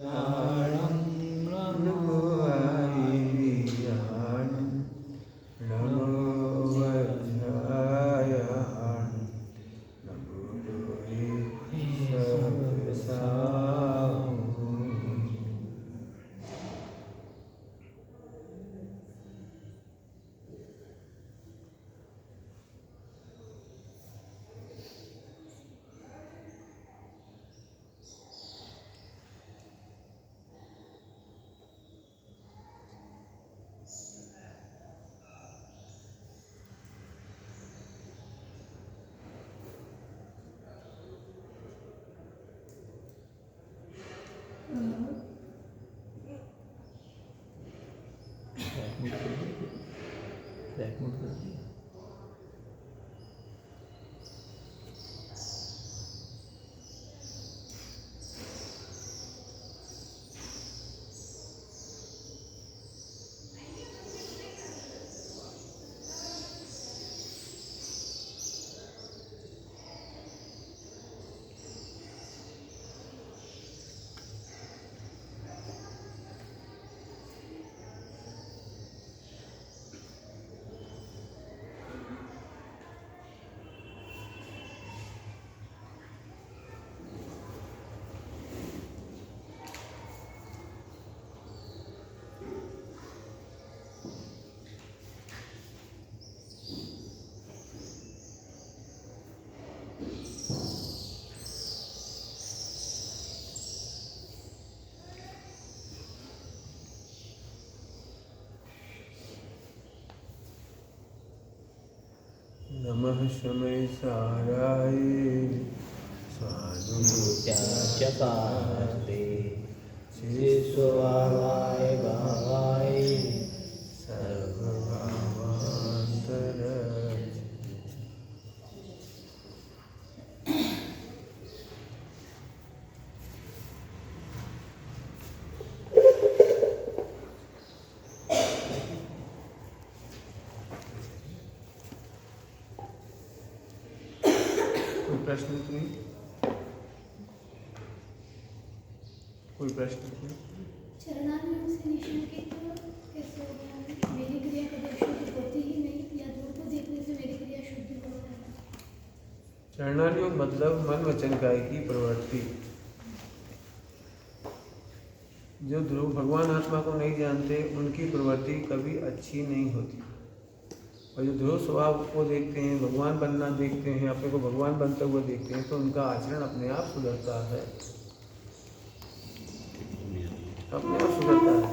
नमो आयिर्याणं नमो वज्रायाणं नमो सर्वसाहुं। नमः शमै साराय स्वानुभूत्याच्यकान्ते शिशुभावाय भावाय सर्वभावान्तरज। प्रश्न नहीं? कोई प्रश्न नहीं? चरणार्विंद से निशंकित कैसे होगा? मेरी क्रिया कभी अशुद्ध होती ही नहीं या ध्रुव को देखने से मेरी क्रिया शुद्ध हो जाती है? चरणार्योग मतलब मन वचन काय की प्रवृत्ति। जो ध्रुव भगवान आत्मा को नहीं जानते उनकी प्रवृत्ति कभी अच्छी नहीं होती, और जो ध्रुव स्वभाव को देखते हैं, भगवान बनना देखते हैं, अपने को भगवान बनते हुए देखते हैं, तो उनका आचरण अपने आप सुधरता है, अपने आप सुधरता है।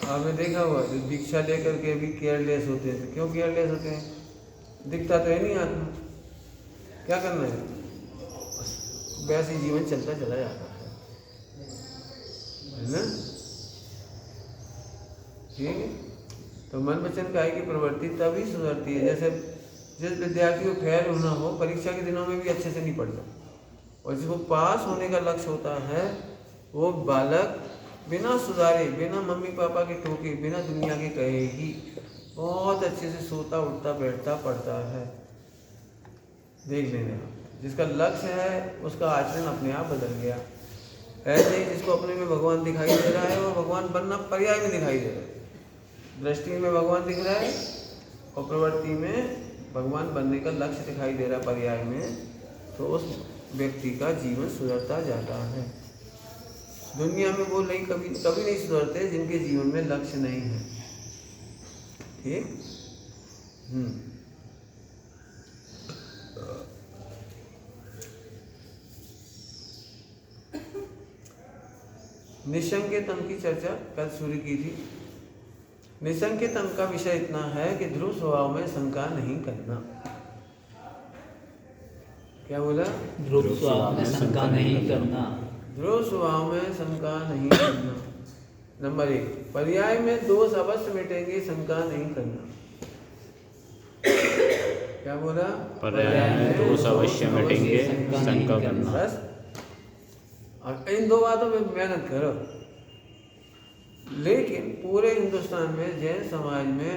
आपने देखा होगा जो दीक्षा लेकर के भी केयरलेस होते हैं, क्यों केयरलेस होते हैं? दिखता तो है नहीं आत्मा, क्या करना है, वैसे जीवन चलता चला जाता है ना? ठीक है, तो मन वचन काय की प्रवृत्ति तभी सुधरती है। जैसे जिस विद्यार्थी को फेल होना हो, परीक्षा के दिनों में भी अच्छे से नहीं पढ़ता, और जिसको पास होने का लक्ष्य होता है, वो बालक बिना सुधारे, बिना मम्मी पापा के टोके, बिना दुनिया के कहे ही बहुत अच्छे से सोता उठता बैठता पढ़ता है। देख लेने का जिसका लक्ष्य है उसका आचरण अपने आप बदल गया। ऐसे ही जिसको अपने में भगवान दिखाई दे रहा है, वो भगवान बनना पर्याय में दिखाई दे रहा है। दृष्टि में भगवान दिख रहा है और प्रवृत्ति में भगवान बनने का लक्ष्य दिखाई दे रहा है पर्याय में, तो उस व्यक्ति का जीवन सुधरता जाता है। दुनिया में वो नहीं कभी नहीं सुधरते जिनके जीवन में लक्ष्य नहीं है। ठीक। निसंकेत अंक की चर्चा कल शुरू की थी। निसंकेत अंक का विषय इतना है कि ध्रुव स्वभाव में शंका नहीं करना। क्या बोला? ध्रुव स्वभाव में शंका नहीं करना। ध्रुव स्वभाव में शंका नहीं करना। नंबर 1, पर्याय में दोष अवश्य मिटेंगे, शंका नहीं करना। क्या बोला? पर्याय में दोष अवश्य मिटेंगे, शंका करना। बस, और इन दो बातों में मेहनत करो। लेकिन पूरे हिंदुस्तान में जैन समाज में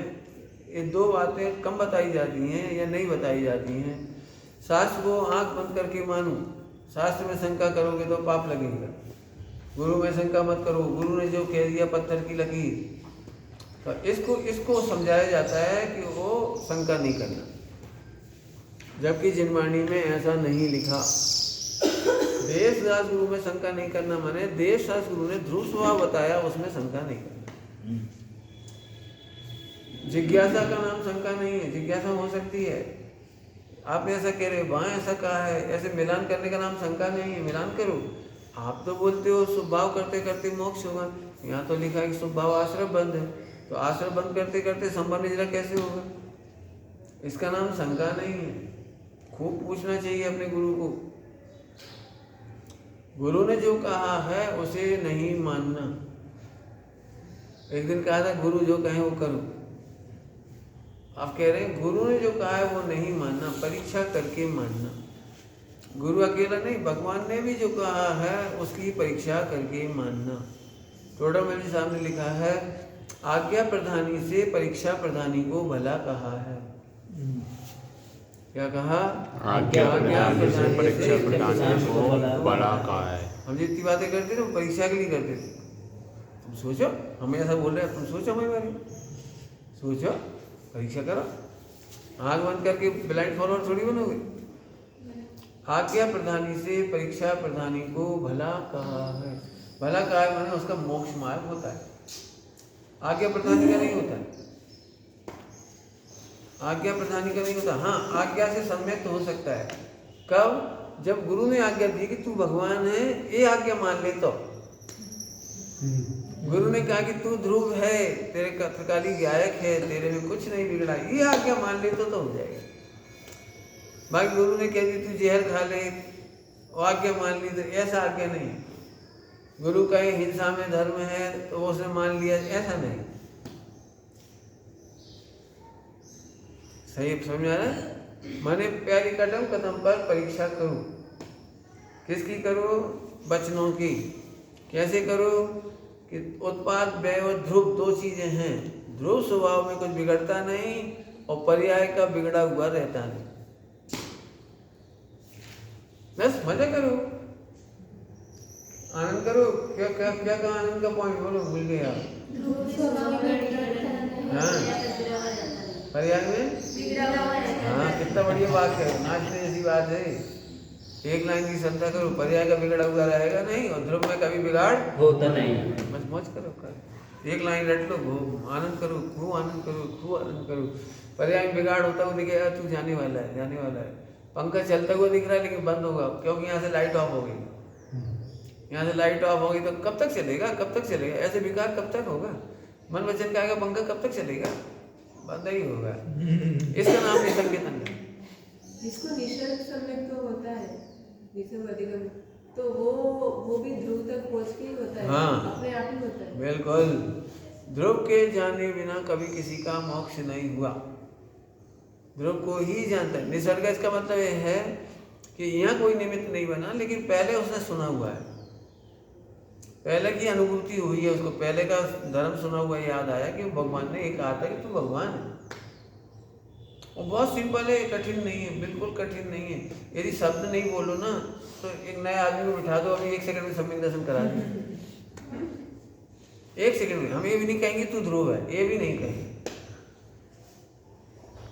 ये दो बातें कम बताई जाती हैं या नहीं बताई जाती हैं। शास्त्र को आंख बंद करके मानो, शास्त्र में शंका करोगे तो पाप लगेगा। गुरु में शंका मत करो, गुरु ने जो कह दिया पत्थर की लकीर, तो इसको समझाया जाता है कि वो शंका नहीं करना, जबकि जिनवाणी में ऐसा नहीं लिखा। देश दास गुरु में शंका नहीं करना माने देश दास गुरु ने ध्रुव स्वभाव बताया, उसमें शंका नहीं करना। जिज्ञासा का नाम शंका नहीं है, जिज्ञासा हो सकती है। आपने ऐसा कह रहे, वहाँ ऐसा कहा है, ऐसे मिलान करने का नाम शंका नहीं है, मिलान करो। आप तो बोलते हो स्वभाव करते करते मोक्ष होगा, यहाँ तो लिखा है कि स्वभाव आश्रम बंद है, तो आश्रम बंद करते करते संबंध निजरा कैसे होगा? इसका नाम शंका नहीं है। खूब पूछना चाहिए अपने गुरु को। गुरु ने जो कहा है उसे नहीं मानना। एक दिन कहा था गुरु जो कहे वो करो, आप कह रहे हैं गुरु ने जो कहा है वो नहीं मानना, परीक्षा करके मानना। गुरु अकेला नहीं, भगवान ने भी जो कहा है उसकी परीक्षा करके मानना। टोडामल जी साहब ने लिखा है, आज्ञा प्रधानी से परीक्षा प्रधानी को भला कहा है। क्या कहा? आज्ञा प्रधानी से परीक्षा प्रधानी को भला कहा है। हम जितनी बातें करते थे वो परीक्षा के लिए करते थे। तुम सोचो, हमें ऐसा बोल रहे हैं, तुम सोचो हमारे बारे में, सोचो, परीक्षा करो। आँख बंद करके ब्लाइंड फॉलोअर थोड़ी बनोगे। आज्ञा प्रधानी से परीक्षा प्रधानी को भला कहा है। भला कहा है माने उसका मोक्ष मार्ग होता है, आज्ञा प्रधानी का नहीं होता है। आज्ञा प्रधानी का नहीं होता। हाँ, आज्ञा से सम्यक तो हो सकता है। कब? जब गुरु ने आज्ञा दी कि तू भगवान है, ये आज्ञा मान ले तो। गुरु ने कहा कि तू ध्रुव है, तेरे कथकाली गायक है, तेरे में कुछ नहीं बिगड़ा, ये आज्ञा मान ले तो हो जाएगा। बाकी गुरु ने कह दी तू जहर खा ले, वो आज्ञा मान ली, तो ऐसा आज्ञा नहीं। गुरु का ये हिंसा में धर्म है तो वो उसने मान लिया, ऐसा नहीं। सही समझ में आ रहा है? माने प्यारी कदम कदम पर परीक्षा करो। किसकी करो? वचनों की। कैसे करो? कि उत्पाद व्यय और ध्रुव दो चीजें हैं। ध्रुव स्वभाव में कुछ बिगड़ता नहीं और पर्याय का बिगड़ा हुआ रहता नहीं। बस मजा करो, आनंद करो। क्या क्या क्या कहा? आनंद का पॉइंट बोलो, भूल गए आप। हाँ, पर्याय में, हाँ, कितना बढ़िया बात है, नाचने जैसी बात है। एक लाइन की श्रद्धा करो, पर्याय का बिगड़ा हुआ रहेगा नहीं और ध्रुव में कभी बिगाड़ होता नहीं। बस मौज करो, कर एक लाइन रट लो, आनंद करो, खूब आनंद करो, खूब आनंद करो। पर्याय में बिगाड़ होता हुआ दिखेगा, तू जाने वाला है, जाने वाला है। पंखा चलता हुआ दिख रहा है लेकिन बंद होगा, क्योंकि यहाँ से लाइट ऑफ हो गई। यहाँ से लाइट ऑफ होगी तो कब तक चलेगा? कब तक चलेगा? ऐसे विकार कब तक होगा? मन वचन का आएगा, पंखा कब तक चलेगा? बंद ही होगा। इसका नाम निसंकेतन है। जिसको निसर्ग सम्यक तो होता है, निसर्ग अधिगम, तो वो भी ध्रुव तक पहुंच के ही होता है। हाँ, अपने आप ही होता है। बिल्कुल। ध्रुव के जाने बिना कभी किसी का मोक्ष नहीं हुआ। ध्रुव को ही जानता है। निसर्ग इसका मतलब ये है कि यहाँ कोई निमित्त नहीं बना, लेकिन पहले उसने सुना हुआ है, पहले की अनुभूति हुई है उसको, पहले का धर्म सुना हुआ याद आया कि भगवान ने एक कहा था कि तू भगवान है। वो बहुत सिंपल है, कठिन नहीं है, बिल्कुल कठिन नहीं है। यदि शब्द नहीं बोलो ना तो एक नए आदमी को बिठा दो, अभी 1 सेकंड में सम्यक दर्शन करा दो। 1 सेकंड में। हम ये भी नहीं कहेंगे तू ध्रुव है, ये भी नहीं कहेंगे।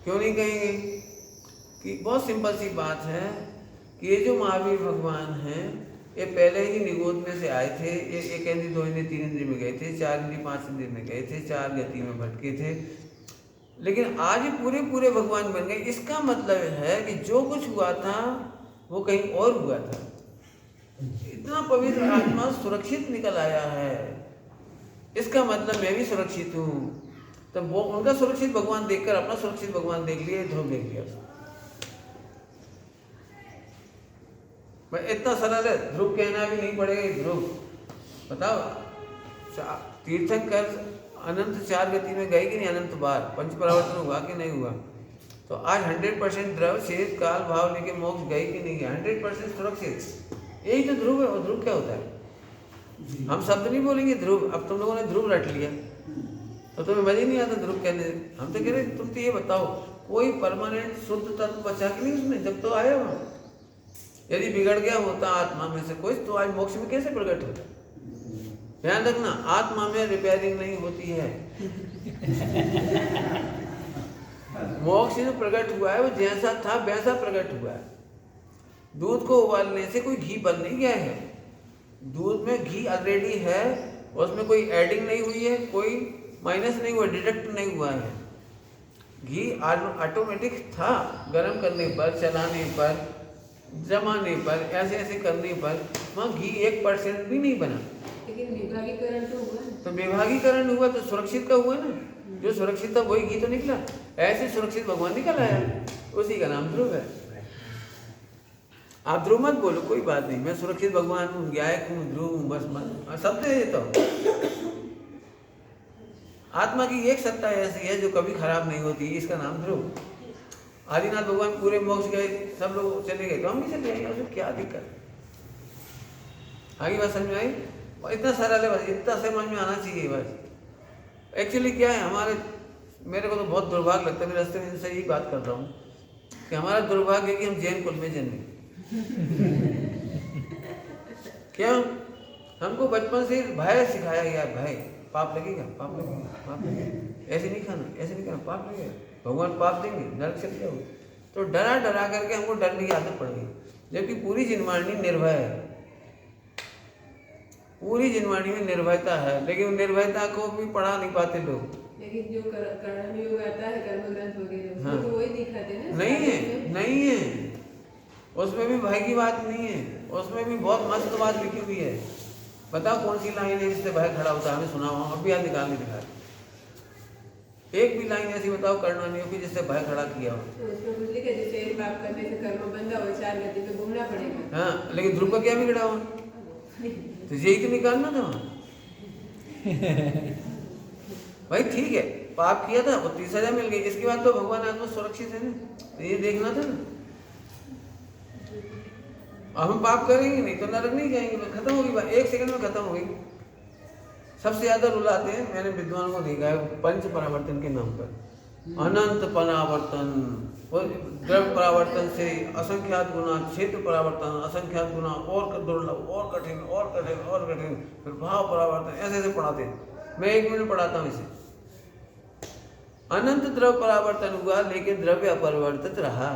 क्यों नहीं कहेंगे? कि बहुत सिंपल सी बात है कि ये जो महावीर भगवान हैं, ये पहले ही निगोद में से आए थे। ये 1 इंद्रिय 2 इंद्रिय 3 इंद्रिय में गए थे, 4 इंद्रिय 5 इंद्रिय में गए थे, 4 गति में भटके थे, लेकिन आज पूरे पूरे भगवान बन गए। इसका मतलब है कि जो कुछ हुआ था वो कहीं और हुआ था। इतना पवित्र आत्मा सुरक्षित निकल आया है, इसका मतलब मैं भी सुरक्षित हूँ। तब वो उनका सुरक्षित भगवान देखकर अपना सुरक्षित भगवान देख लिया, ध्रुव देख लिया। इतना सरल है, ध्रुव कहना भी नहीं पड़ेगा। ध्रुव बताओ, तीर्थंकर अनंत 4 गति में गए कि नहीं? अनंत बार पंच परावर्तन हुआ कि नहीं हुआ? तो आज 100% द्रव शेष काल भाव लेके मोक्ष गए कि नहीं गए? 100% सुरक्षित। यही तो ध्रुव है। और ध्रुव क्या होता है? हम शब्द नहीं बोलेंगे ध्रुव। अब तुम लोगों ने ध्रुव रट लिया तो तुम्हें मजा ही नहीं आता ध्रुव कहने। हम तो कह रहे तुम तो ये बताओ, कोई परमानेंट शुद्ध तत्व बचा कि नहीं उसमें जब तो आया वहां? यदि बिगड़ गया होता आत्मा में से कोई, तो आज मोक्ष में कैसे प्रकट होता? ध्यान रखना, आत्मा में रिपेयरिंग नहीं होती है। मोक्ष जो प्रकट हुआ है वो जैसा था वैसा प्रकट हुआ है। दूध को उबालने से कोई घी बन नहीं गया है। दूध में घी ऑलरेडी है, उसमें कोई एडिंग नहीं हुई है, कोई माइनस नहीं हुआ, डिडक्ट नहीं हुआ है। घी ऑटोमेटिक था, गर्म करने पर, चलाने पर, जमाने पर, ऐसे ऐसे करने पर वहाँ घी 1% भी नहीं बना। लेकिन विभागीकरण तो हुआ ना। तो विभागीकरण हुआ तो सुरक्षित का हुआ ना, जो सुरक्षित था वही घी तो निकला। ऐसे सुरक्षित भगवान निकल आया, उसी का नाम ध्रुव है। आप ध्रुव मत बोलो, कोई बात नहीं, मैं सुरक्षित भगवान हूँ, गायक हूँ, ध्रुव हूँ, बस मत शब्द दे देता हूँ। आत्मा की एक सत्ता ऐसी है जो कभी खराब नहीं होती, इसका नाम ध्रुव। आदिनाथ भगवान पूरे मोक्ष गए, सब लोग चले गए तो हम भी चले आएंगे, उसमें क्या दिक्कत। आगे बात समझ में आई? इतना सरल है, बस इतना समझ में आना चाहिए बस। एक्चुअली क्या है, मेरे को तो बहुत दुर्भाग्य लगता है, मैं रास्ते में इनसे यही बात करता हूँ कि हमारा दुर्भाग्य है कि हम जैन कुल में जन्मे। क्यों? हमको बचपन से भय सिखाया गया, भय, पाप लगेगा, पाप लगेगा, पाप लगेगा, ऐसे नहीं खाना, ऐसे नहीं करना, पाप लगेगा, भगवान पाप देंगे, नरक चल जाओ। तो डरा डरा करके हमको डरने की आदत पड़ गई, जबकि पूरी जिनवाणी निर्भय है, पूरी जिनवाणी में निर्भयता है, लेकिन निर्भयता को भी पढ़ा नहीं पाते लोग। लेकिन जो कर्म योग आता है, कर्म ग्रंथ वगैरह, हाँ। तो वही दिखाते हैं ना। नहीं है, नहीं है, उसमें भी भय की बात नहीं है, उसमें भी बहुत मस्त बात लिखी हुई है। बताओ कौन सी लाइन है जिससे भय खड़ा होता है, हमें सुना हुआ, अभी याद निकाल दिखा। एक भी लाइन ऐसी बताओ कर्णनियों की जिससे भय खड़ा किया हो। तो उसमें कुछ लिखा जैसे एक पाप करने से कर्म बंधा हो, 4 गति पे घूमना पड़ेगा। हाँ, लेकिन ध्रुव का क्या बिगड़ा हुआ? तो यही तो निकालना था भाई। ठीक है, पाप किया था, 30 सजा मिल गई, इसके बाद तो भगवान आत्मा सुरक्षित है ना, तो ये देखना था ना। अब हम पाप करेंगे नहीं तो नरक नहीं जाएंगे, खत्म होगी बात, 1 सेकंड में खत्म हो गई। सबसे ज्यादा रुलाते हैं, मैंने विद्वान को देखा है पंच परावर्तन के नाम पर, अनंत परावर्तन, द्रव्य परावर्तन से असंख्यात गुना, क्षेत्र परावर्तन असंख्यात गुना, और दुर्लभ, और कठिन, और कठिन, और कठिन, फिर भाव परावर्तन, ऐसे ऐसे पढ़ाते हैं। मैं 1 मिनट पढ़ाता हूँ इसे। अनंत द्रव्य परावर्तन हुआ, लेकिन द्रव्य अपरिवर्तित रहा।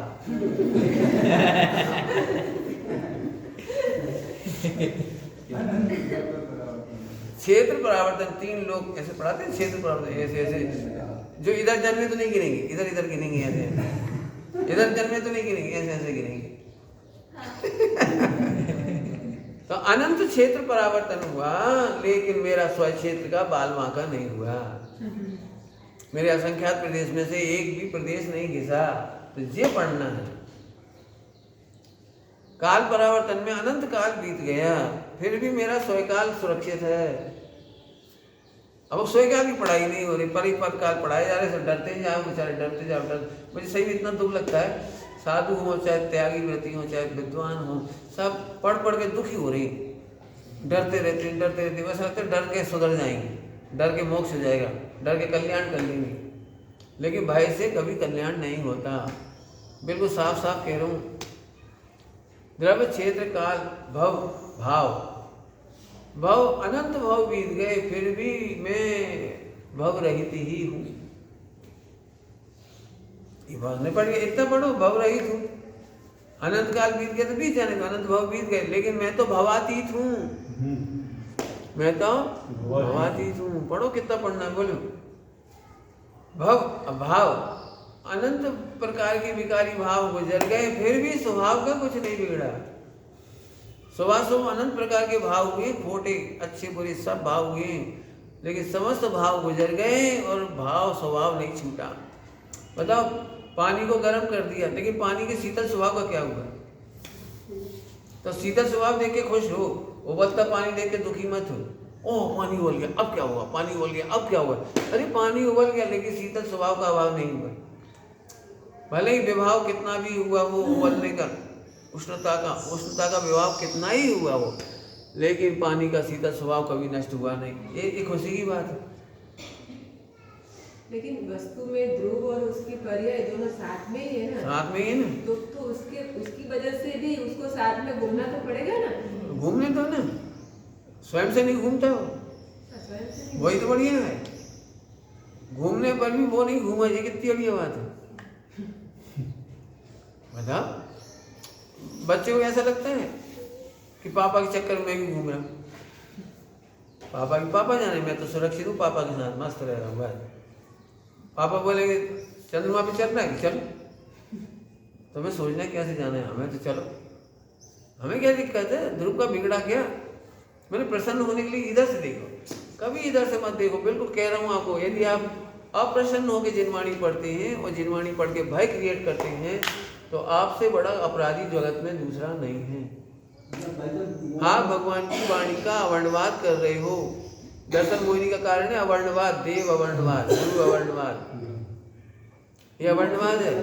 क्षेत्र परावर्तन, 3 लोग ऐसे पढ़ाते हैं, क्षेत्र परावर्तन ऐसे ऐसे, जो इधर जन्मे तो नहीं गिनेंगे, इधर इधर गिनेंगे, ऐसे इधर जन्मे तो नहीं गिनेंगे, ऐसे ऐसे गिनेंगे। तो अनंत क्षेत्र परावर्तन हुआ, लेकिन मेरा स्व क्षेत्र का बालवांका नहीं हुआ। मेरे असंख्यात प्रदेश में से एक भी प्रदेश नहीं घिसा। तो ये पढ़ना है। काल परावर्तन में अनंत काल बीत गया, फिर भी मेरा स्वकाल सुरक्षित है। अब स्वकाल की पढ़ाई नहीं हो रही, परिपद काल पढ़ाए जा रहे, सब डरते जाओ बेचारे, डरते जाओ। मुझे सही में इतना दुख लगता है, साधु हो चाहे त्यागी व्रती हो चाहे विद्वान हो, सब पढ़ पढ़ के दुखी हो रही, डरते रहते, बस लगता है डर के सुधर जाएंगे, डर के मोक्ष हो जाएगा, डर के कल्याण कर लेंगे। लेकिन भय से कभी कल्याण नहीं होता, बिल्कुल साफ साफ कह रहा हूँ। द्रव्य क्षेत्र काल भव भाव, भव अनंत भव बीत गए, फिर भी मैं भव रहित ही हूँ। ये भवने पड़ गया, इतना पढ़ो, भव रहित हूँ। अनंत काल बीत गया तो बीत जाने दो, अनंत भव बीत गए, लेकिन मैं तो भवातीत हूँ, मैं तो भवातीत हूँ। पढ़ो, कितना पढ़ना है बोलो। भव भाव, अनंत प्रकार के विकारी भाव गुजर गए, फिर भी स्वभाव का कुछ नहीं बिगड़ा। स्वभाव अनंत प्रकार के भाव हुए, खोटे अच्छे बुरे सब भाव हुए, लेकिन समस्त भाव गुजर गए और भाव स्वभाव नहीं छूटा। बताओ, पानी को गर्म कर दिया, लेकिन पानी के शीतल स्वभाव का क्या हुआ? तो शीतल स्वभाव देख के खुश हो, उबलता पानी देख के दुखी मत हो। ओह पानी उबल गया, अब क्या हुआ? पानी उबल गया, अब क्या हुआ? अरे पानी उबल गया, लेकिन शीतल स्वभाव का अभाव नहीं हुआ। भले ही विभाव कितना भी हुआ वो उबलने का, उष्णता का विभाव कितना ही हुआ वो, लेकिन पानी का शीतल स्वभाव कभी नष्ट हुआ नहीं। ये खुशी की बात है। लेकिन वस्तु में ध्रुव और उसकी पर्याय दोनों साथ में ही है ना, साथ में ही है ना, तो उसकी वजह से भी उसको साथ में घूमना तो पड़ेगा ना। घूमने दो ना, स्वयं से नहीं घूमता हो, स्वयं से नहीं वही तो बढ़िया है। घूमने पर भी वो नहीं घूमा, ये कितनी बढ़िया बात है। बताओ, बच्चे को ऐसा लगता है कि पापा के चक्कर में भी घूम रहा हूँ, पापा जाने, मैं तो सुरक्षित हूँ पापा के साथ, मस्त रह रहा हूँ बस। पापा बोलेंगे चंद्रमा पे चलना है कि चलो, तुम्हें सोचना है कैसे जाना है, हमें तो चलो, हमें क्या दिक्कत है। ध्रुव का बिगड़ा क्या? मैंने प्रसन्न होने के लिए इधर से देखो, कभी इधर से मत देखो। बिल्कुल कह रहा हूँ आपको, यदि आप अप्रसन्न होकर जिनवाणी पढ़ते हैं और जिनवाणी पढ़ के भय क्रिएट करते हैं तो आपसे बड़ा अपराधी जगत में दूसरा नहीं है। आप भगवान की वाणी का अवर्णवाद कर रहे हो। दर्शन मोहिनी का कारण है अवर्णवाद, देव अवर्णवाद, गुरु अवर्णवाद, ये अवर्णवाद है।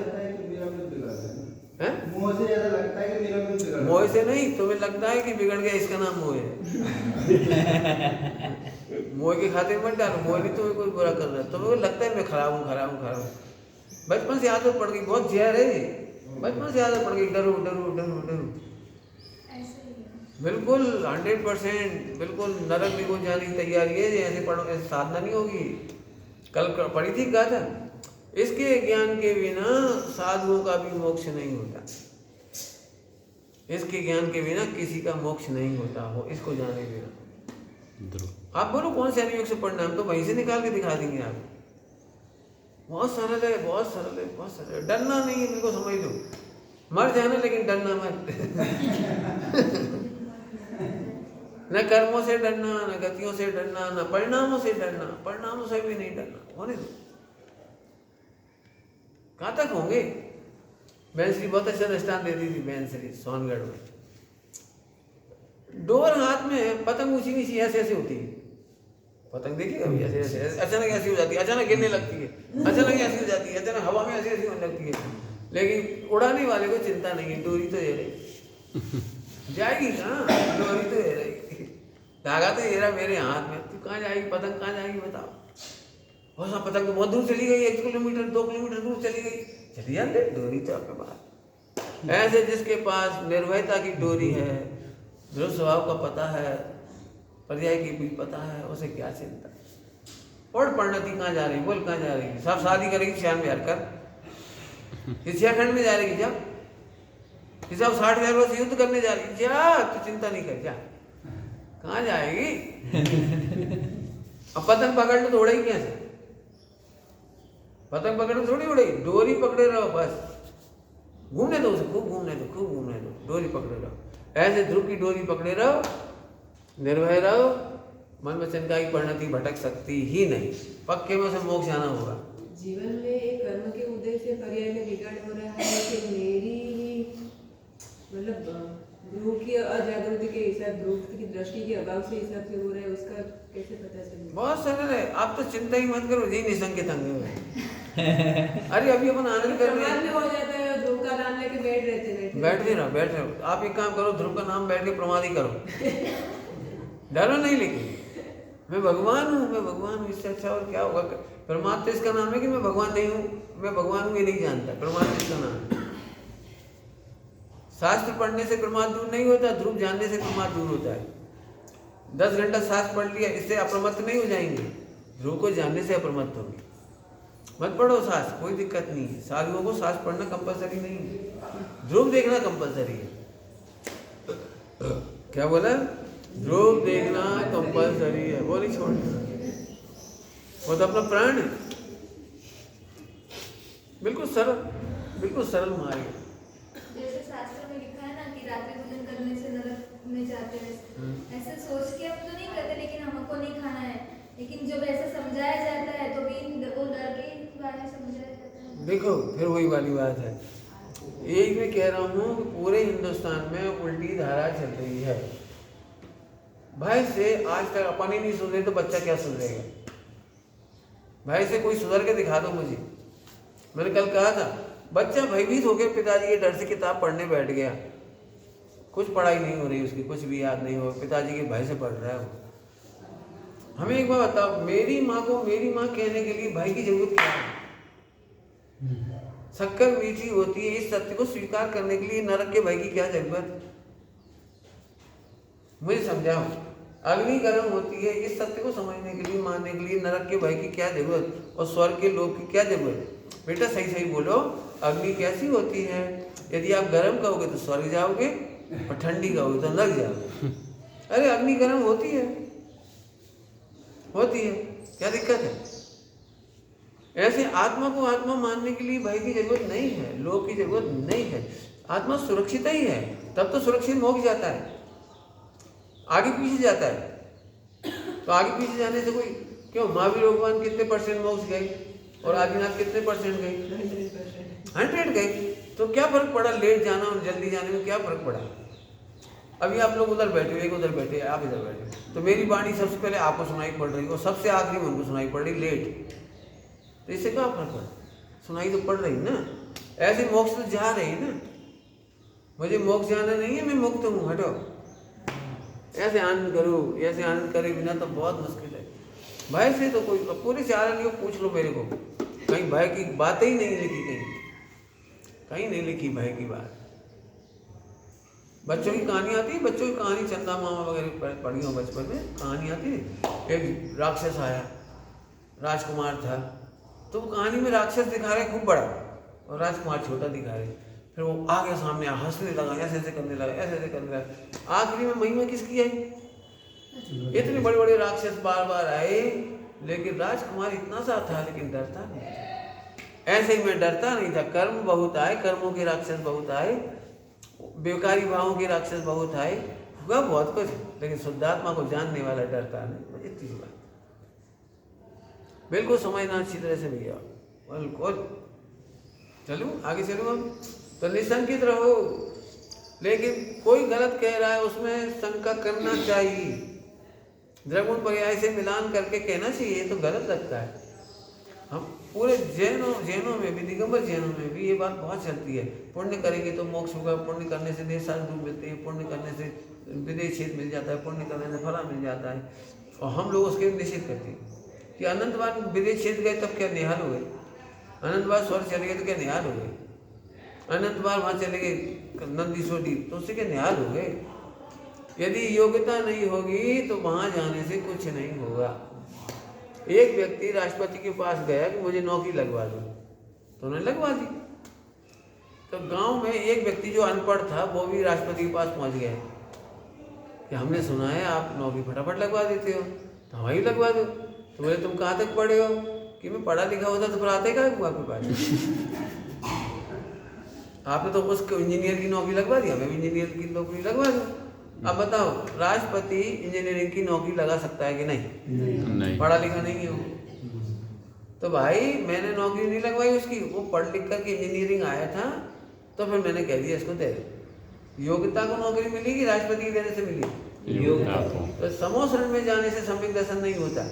मोह से ज्यादा लगता है कि मेरा कुछ बिगड़ गया। मोह से नहीं, तुम्हें लगता है कि बिगड़ गया, इसका नाम मोह है। मोह के खाते मत डालो, मोह नहीं तुम्हें कोई बुरा कर रहा है, तुम्हें लगता है मैं खराब हूँ। बचपन से आदत पड़ गई, बहुत जहर है, बचपन से आदत पड़ गई, डरो डरो डरो डरो। ऐसे ही है। बिल्कुल 100% बिल्कुल नरक में को जाने की तैयारी है। ऐसे पढ़ो, ऐसे साधना नहीं होगी। कल पढ़ी थी गाथा, इसके ज्ञान के बिना साधुओं का भी मोक्ष नहीं होता। इसके ज्ञान के बिना किसी का मोक्ष नहीं होता हो, इसको जाने बिना। आप बोलो कौन से अनुयोग से पढ़ना, हम तो वहीं से निकाल के दिखा देंगे आप। बहुत सरल है, बहुत सरल है, बहुत सरल है। डरना नहीं है, इनको समझ लो। मर जाना लेकिन डरना मत। न कर्मों से डरना, न गतियों से डरना, न परिणामों से डरना, परिणामों से भी नहीं डरना, होने दो। कहाँ तक होंगे? बैंसरी बहुत अच्छा दृष्टांत देती थी, बैंसरी सोनगढ़ में। डोर हाथ में, पतंग ऊंची नीची ऐसे ऐसे होती है। पतंग देखिए कभी ऐसे ऐसे, अचानक ऐसी हो जाती है, अचानक गिरने लगती है, अचानक ऐसी हो जाती है, अचानक हवा में ऐसी ऐसी होने लगती है। लेकिन उड़ाने वाले को चिंता नहीं है, डोरी तो ये रही, जाएगी कहाँ? डोरी तो ये रही, धागा तो ये रहा मेरे हाथ में। तू कहाँ जाएगी? पतंग कहाँ जाएगी बताओ? और सा पतंग तो बहुत दूर चली गई, 1 किलोमीटर 2 किलोमीटर दूर चली गई, चली जाते, डोरी तो आपके पास। ऐसे जिसके पास निर्भयता की डोरी है, ध्रुव स्वभाव का पता है, पर्याय की भी पता है, उसे क्या चिंता। और परिणति कहाँ जा रही, बोल कहाँ जा रही? सब शादी करेगी 6 में कर, किसी खंड में जा रही, जा कि सब 60,000 वर्ष युद्ध करने जा रही, जा तू चिंता नहीं कर, जा कहाँ जाएगी? अब पतंग पकड़ लो तो उड़ेगी कैसे? पतंग पकड़ थोड़ी उड़ेगी, डोरी पकड़े रहो बस, घूमने दो उसे, खूब घूमने दो, खूब घूमने दो, डोरी पकड़े रहो। ऐसे ध्रुव की डोरी पकड़े रहो, निर्भय रहो, मन वचन का ही परिणति भटक सकती ही नहीं, पक्के में उसे मोक्ष आना होगा। जीवन में एक कर्म के उदय से पर्याय में बिगाड़ हो रहा है कि मेरी ही मतलब ध्रुव की अजागृति के हिसाब, ध्रुव की दृष्टि के अभाव से हिसाब से हो रहा है, उसका कैसे पता चलेगा? बहुत सरल है, आप तो चिंता ही मत करो, जी निसंकेत अंग में। अरे अभी अपन आनंद कर रहे हैं, हो जाता है, ध्रुव का नाम लेके बैठ रहो। आप एक काम करो, ध्रुव का नाम बैठ के प्रमाद ही करो, डरो नहीं। लेकिन मैं भगवान हूँ, इससे अच्छा और क्या होगा? परमात्मा इसका नाम है कि मैं भगवान नहीं हूँ, मैं भगवान हूँ ये नहीं जानता, परमात्मा इसका नाम है। शास्त्र पढ़ने से प्रमाद दूर नहीं होता, ध्रुव जानने से प्रमाद दूर होता है। 10 घंटा शास्त्र पढ़ लिया, इससे अप्रमत्त नहीं हो जाएंगे, ध्रुव को जानने से अप्रमत्त होंगे। मत पढ़ो शास्त्र, कोई दिक्कत नहीं है, साधुओं को शास्त्र पढ़ना कंपलसरी नहीं है, ध्रुव देखना कंपलसरी है। क्या बोला? ध्रुव देखना कंपलसरी है, वो नहीं छोड़ना, वो तो अपना प्राण है। बिल्कुल सरल मार्ग है। जैसे शास्त्र में लिखा है ना कि रात्रि भोजन करने से नरक में जाते हैं, ऐसे सोच के हम तो नहीं करते, लेकिन हमको नहीं खाना है, लेकिन जब ऐसा समझाया जाता है तो भी वो डर के बारे समझाया जाता है। देखो फिर वही वाली बात है, एक मैं कह रहा हूँ कि पूरे हिंदुस्तान में उल्टी धारा चल रही है। भाई से आज तक अपन ही नहीं सुधरे तो बच्चा क्या सुधरेगा? भाई से कोई सुधर के दिखा दो मुझे। मैंने कल कहा था, बच्चा भयभीत होकर पिताजी के डर से किताब पढ़ने बैठ गया, कुछ पढ़ाई नहीं हो रही उसकी, कुछ भी याद नहीं हो, पिताजी के भय से पढ़ रहा है वो। हमें एक बात बताओ, मेरी माँ को मेरी माँ कहने के लिए भाई की जरूरत क्या है? शक्कर मीठी होती है, इस सत्य को स्वीकार करने के लिए नरक के भय की क्या जरूरत? मुझे समझाओ। अग्नि गर्म होती है। इस सत्य को समझने के लिए, मानने के लिए नरक के भय की क्या जरूरत और स्वर्ग के लोक की क्या जरूरत। बेटा सही सही बोलो, अग्नि कैसी होती है? यदि आप गर्म कहोगे तो स्वर्ग जाओगे और ठंडी कहोगे तो नरक जाओगे। अरे अग्नि गर्म होती है, क्या दिक्कत है? ऐसे आत्मा को आत्मा मानने के लिए भय की जरूरत नहीं है, लोक की जरूरत नहीं है। आत्मा सुरक्षित ही है, तब तो सुरक्षित मोक्ष जाता है। आगे पीछे जाता है तो आगे पीछे जाने से कोई क्यों? महावीर भगवान कितने % मोक्ष गए और आदिनाथ कितने % गए? 100 गए। तो क्या फर्क पड़ा लेट जाना और जल्दी जाने में? क्या फर्क पड़ा? अभी आप लोग उधर बैठे हो, एक उधर बैठे, आप इधर बैठे, तो मेरी वाणी सबसे पहले आपको सुनाई पड़ रही और सबसे आखिरी में उनको सुनाई पड़ रही लेट। तो इससे क्या फर्क पड़ा? सुनाई तो पड़ रही ना। ऐसे मोक्ष तो जा रही ना। मुझे मोक्ष जाना नहीं है, मैं मुक्त हूँ, हटो। ऐसे आनंद करो, ऐसे आनंद करे बिना तो बहुत मुश्किल है। भय से तो कोई, पूरे 4 आदमियों को पूछ लो मेरे को, कहीं भय की बातें ही नहीं लिखी, कहीं नहीं लिखी भय की बात। बच्चों की कहानी आती है, बच्चों की कहानी चंदा मामा वगैरह पढ़ी हो बचपन में, कहानी आती है। एक राक्षस आया, राजकुमार था, तो वो कहानी में राक्षस दिखा रहे खूब बड़ा और राजकुमार छोटा दिखा रहे। फिर वो आगे सामने हंसने लगा, ऐसे ऐसे करने लगा, ऐसे ऐसे करने लगा। आखिरी में महिमा किसकी आई? इतने बड़े बड़े राक्षस बार बार आए, लेकिन राजकुमार इतना सा था लेकिन डरता नहीं। ऐसे ही मैं डरता नहीं था। कर्म बहुत आए, कर्मों के राक्षस बहुत आए, बेकारी भावों के राक्षस बहुत आए, हुआ बहुत कुछ, लेकिन शुद्धात्मा को जानने वाला डरता नहीं। इतनी सी बात बिल्कुल समझना अच्छी तरह से भैया, बिल्कुल। चलूँ आगे चलूँ अब तो निशंकित रहो, लेकिन कोई गलत कह रहा है उसमें शंका करना चाहिए। द्रगुण पर्याय से मिलान करके कहना चाहिए, ये तो गलत लगता है। हम पूरे जैनों में भी, दिगंबर जैनों में भी ये बात बहुत चलती है। पुण्य करेंगे तो मोक्ष होगा, पुण्य करने से देश साल दूर मिलते हैं, पुण्य करने से विदेश क्षेत्र मिल जाता है, पुण्य करने से फला मिल जाता है। और हम लोग उसके निषेध करते हैं कि अनंत बार विदेश क्षेत्र गए तब क्या निहाल हो गए, अनंत बार स्वर्ग चले गए तो क्या निहाल हो गए, अनंत बार वहाँ चले गए नंदीश्वर द्वीप तो उससे क्या निहाल हो गए। यदि योग्यता नहीं होगी तो वहाँ जाने से कुछ नहीं होगा। एक व्यक्ति राष्ट्रपति के पास गया कि मुझे नौकरी लगवा दो, तो उन्होंने लगवा दी। तो गांव में एक व्यक्ति जो अनपढ़ था वो भी राष्ट्रपति के पास पहुंच गया कि हमने सुना है आप नौकरी फटाफट लगवा देते हो, तो हमारी लगवा दो। तो बोले तुम कहाँ तक पढ़े हो? कि मैं पढ़ा लिखा होता तो फिर आते का आपके पास। आपने तो उसको इंजीनियर की नौकरी लगवा दी, हमें भी इंजीनियर की नौकरी लगवा दो। अब बताओ राष्ट्रपति इंजीनियरिंग की नौकरी लगा सकता है कि नहीं? पढ़ा लिखा नहीं है वो। तो भाई मैंने नौकरी नहीं लगवाई उसकी, वो पढ़ लिख कर के इंजीनियरिंग आया था, तो फिर मैंने कह दिया इसको दे दो। योग्यता को नौकरी मिली कि राष्ट्रपति देने से मिली? योग्यता को। तो समूह शरण में जाने से सम्यक दर्शन नहीं होता,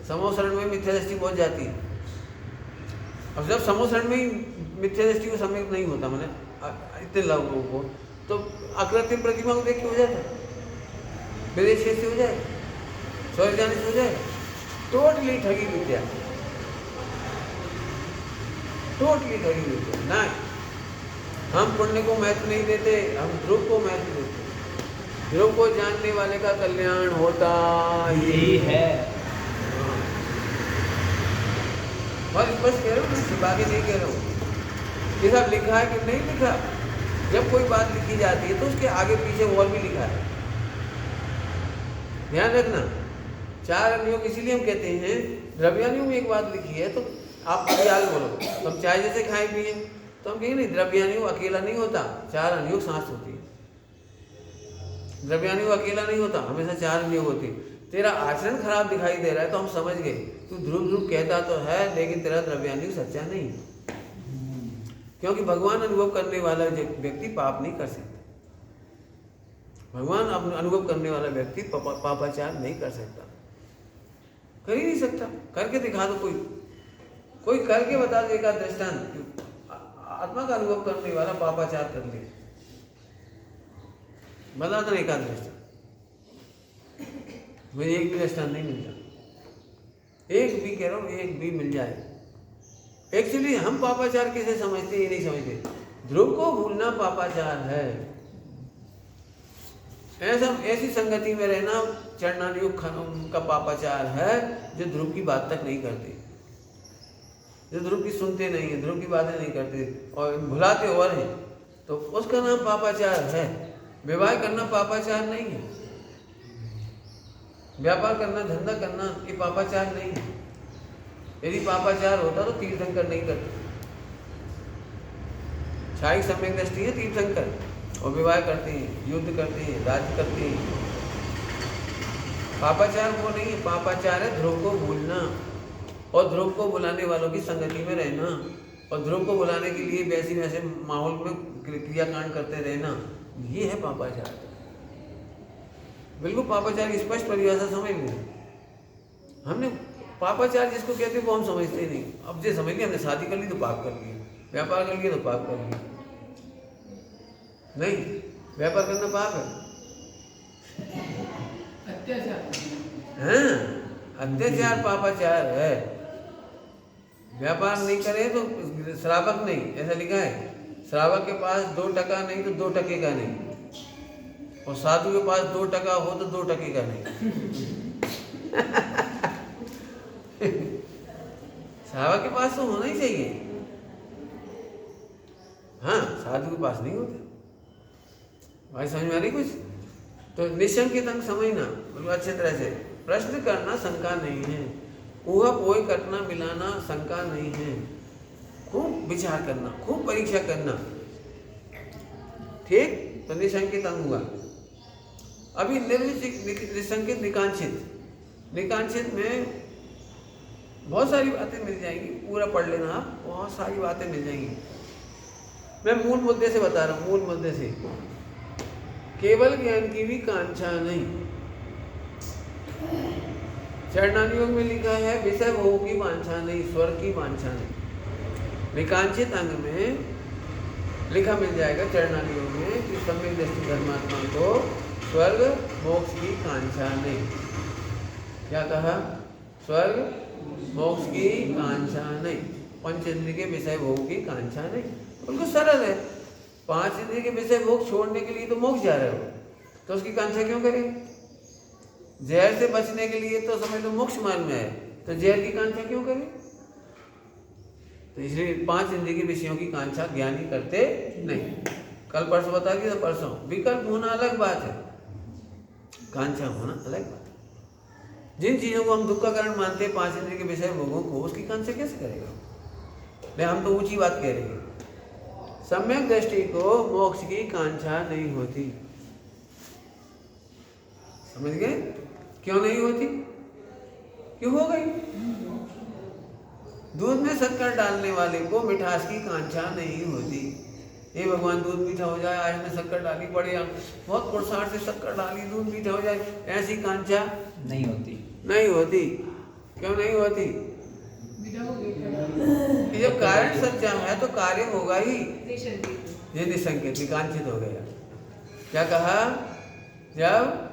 समूह शरण में मिथ्या दृष्टि पहुंच जाती है। अब जब समूह शरण में ही मिथ्या दृष्टि को सम्यक नहीं होता, मैंने इतने लोगों को, तो अकृत्रिम प्रतिमा को देख के हो जाता, विदेश से हो जाए, स्वर्ग जाने से हो जाए। टोटली ठगी विद्या, टोटली ठगी विद्या। नहीं, हम पुण्य को महत्व नहीं देते, हम ध्रुव को महत्व देते। ध्रुव को जानने वाले का कल्याण होता ही है। बहुत स्पष्ट कह रहा हूँ, छिपा के नहीं कह रहा हूँ। ये सब लिखा है कि नहीं लिखा? जब कोई बात लिखी जाती है तो उसके आगे पीछे और भी लिखा है, ध्यान रखना। 4 अन्यों इसीलिए हम कहते हैं, द्रव्यान्यों में एक बात लिखी है तो आप याद बोलो। तो हम चाय जैसे खाए पिए तो हम कहेंगे नहीं, द्रव्यान्यों अकेला नहीं होता, 4 अन्यों सांस होती है। द्रव्यान्यों अकेला नहीं होता, हमेशा 4 अन्यों होती। तेरा आचरण खराब दिखाई दे रहा है तो हम समझ गए तू ध्रुव ध्रुव कहता तो है, लेकिन तेरा द्रव्यान्यों सच्चा नहीं, क्योंकि भगवान अनुभव करने वाला व्यक्ति पाप नहीं कर सकता। भगवान अनुभव करने वाला व्यक्ति पापाचार नहीं कर सकता, कर ही नहीं सकता। करके दिखा दो, कोई करके बता देगा दृष्टांत। आत्मा का अनुभव करने वाला पापाचार कर ले, बता दो एक आध दृष्टांत। मुझे एक भी दृष्टांत नहीं मिलता, एक भी कह रहा हूँ, एक भी मिल जाए। एक्चुअली हम पापाचार किसे समझते ये नहीं समझते। ध्रुव को भूलना पापाचार है। ऐसी संगति में रहना चरणानुयोग का पापाचार है जो ध्रुव की बात तक नहीं करते, जो ध्रुव की सुनते नहीं है, ध्रुव की बातें नहीं करते और भुलाते और हैं, तो उसका नाम पापाचार है। विवाह करना पापाचार नहीं है, व्यापार करना, धंधा करना ये पापाचार नहीं है। यदि पापाचार होता तो तीर्थंकर नहीं करते। शाही सम्यक दृष्टि है तीर्थंकर, और विवाह करते हैं, युद्ध करते हैं, राज्य करते हैं। पापाचार वो नहीं है, पापाचार है ध्रुव को भूलना और ध्रुव को बुलाने वालों की संगति में रहना, और ध्रुव को बुलाने के लिए वैसे वैसे माहौल में क्रियाकांड करते रहना, ये है पापाचार। बिल्कुल पापाचार की स्पष्ट परिभाषा समझ ली हमने। पापाचार जिसको कहते हैं वो हम समझते नहीं। अब जो समझ लिया, हमने शादी कर ली तो पाप कर लिया, व्यापार कर लिया तो पाप कर लिया। नहीं, व्यापार करना पाप है, हाँ, अत्याचार पापाचार है। व्यापार नहीं करे तो श्रावक नहीं, ऐसा लिखा है। श्रावक के पास 2 टका नहीं तो 2 टके का नहीं, और साधु के पास 2 टका हो तो 2 टके का नहीं। श्रावक के पास तो होना ही चाहिए, हाँ, साधु के पास नहीं होता। भाई समझ में आ रही कुछ? तो निशंकित अंग समझना बिल्कुल अच्छे तरह से। प्रश्न करना शंका नहीं है, ऊहा पोय कटना मिलाना शंका नहीं है। खूब विचार करना, खूब परीक्षा करना, ठीक? तो निशंकित अंग हुआ। अभी निशंकित निकांक्षित। निकांक्षित में बहुत सारी बातें मिल जाएंगी, पूरा पढ़ लेना आप, बहुत सारी बातें मिल जाएंगी। मैं मूल मुद्दे से बता रहा हूँ, मूल मुद्दे से। केवल ज्ञान की भी कांक्षा नहीं। चरणानुयोग में लिखा है विषय भोग की वांछा नहीं, स्वर्ग की वांछा नहीं। निकांक्षित अंग में लिखा मिल जाएगा चरणानुयोग में कि सम्यक दृष्टि धर्मात्मा को स्वर्ग मोक्ष की कांक्षा नहीं। क्या कहा? स्वर्ग मोक्ष की कांक्षा नहीं, पंचेंद्रिय के विषय भोग की कांक्षा नहीं। उनको सरल है, 5 इंद्रिय के विषय भोग छोड़ने के लिए तो मोक्ष जा रहे हो, तो उसकी कांक्षा क्यों करें? जहर से बचने के लिए तो समझ लो मोक्ष मार्ग में है, तो जहर की कांक्षा क्यों करें? तो इसलिए 5 इंद्रिय के विषयों की कांक्षा ज्ञानी करते नहीं। कल परसों बता दिया था, परसों विकल्प होना अलग बात है, कांक्षा होना अलग बात है। जिन चीज़ों को हम दुख का कारण मानते हैं, 5 इंद्रिय के विषय भोगों को, उसकी कांक्षा कैसे करेगा? नहीं, हम तो ऊंची बात कह रहे हैं। सम्यक दृष्टि को मोक्ष की कांक्षा नहीं होती। समझ गए? क्यों नहीं होती? क्यों हो गई? दूध में शक्कर डालने वाले को मिठास की कांक्षा नहीं होती। हे भगवान, दूध मीठा हो जाए, आज में शक्कर डाली पड़े, बहुत पुरसार से शक्कर डाली, दूध मीठा हो जाए, ऐसी कांक्षा नहीं होती। नहीं होती। क्यों नहीं होती? जब कारण सच्चा है तो कार्य होगा ही। ये निसंकेत निकांक्षित हो गया। क्या कहा? जब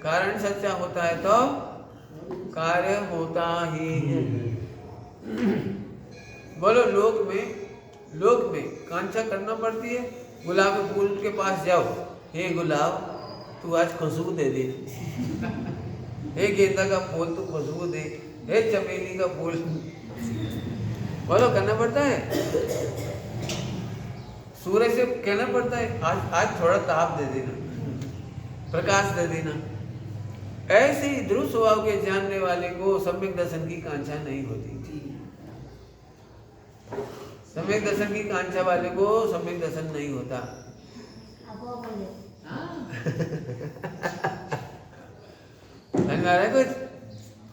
कारण सच्चा होता है तो कार्य होता ही है। बोलो, लोक में कांक्षा करना पड़ती है। गुलाब के फूल के पास जाओ, हे गुलाब तू आज खुशबू दे दे, हे गेंदा का फूल तू खुशबू दे, हे चमेली का फूल, बोलो करना पड़ता है। सूरज से कहना पड़ता है आज थोड़ा ताप दे देना, प्रकाश दे देना। ऐसे ही ध्रुव स्वभाव के जानने वाले को सम्यक दर्शन की कांक्षा नहीं होती। सम्यक दर्शन की कांक्षा वाले को सम्यक दर्शन नहीं होता। समझ में आ रहा है कुछ?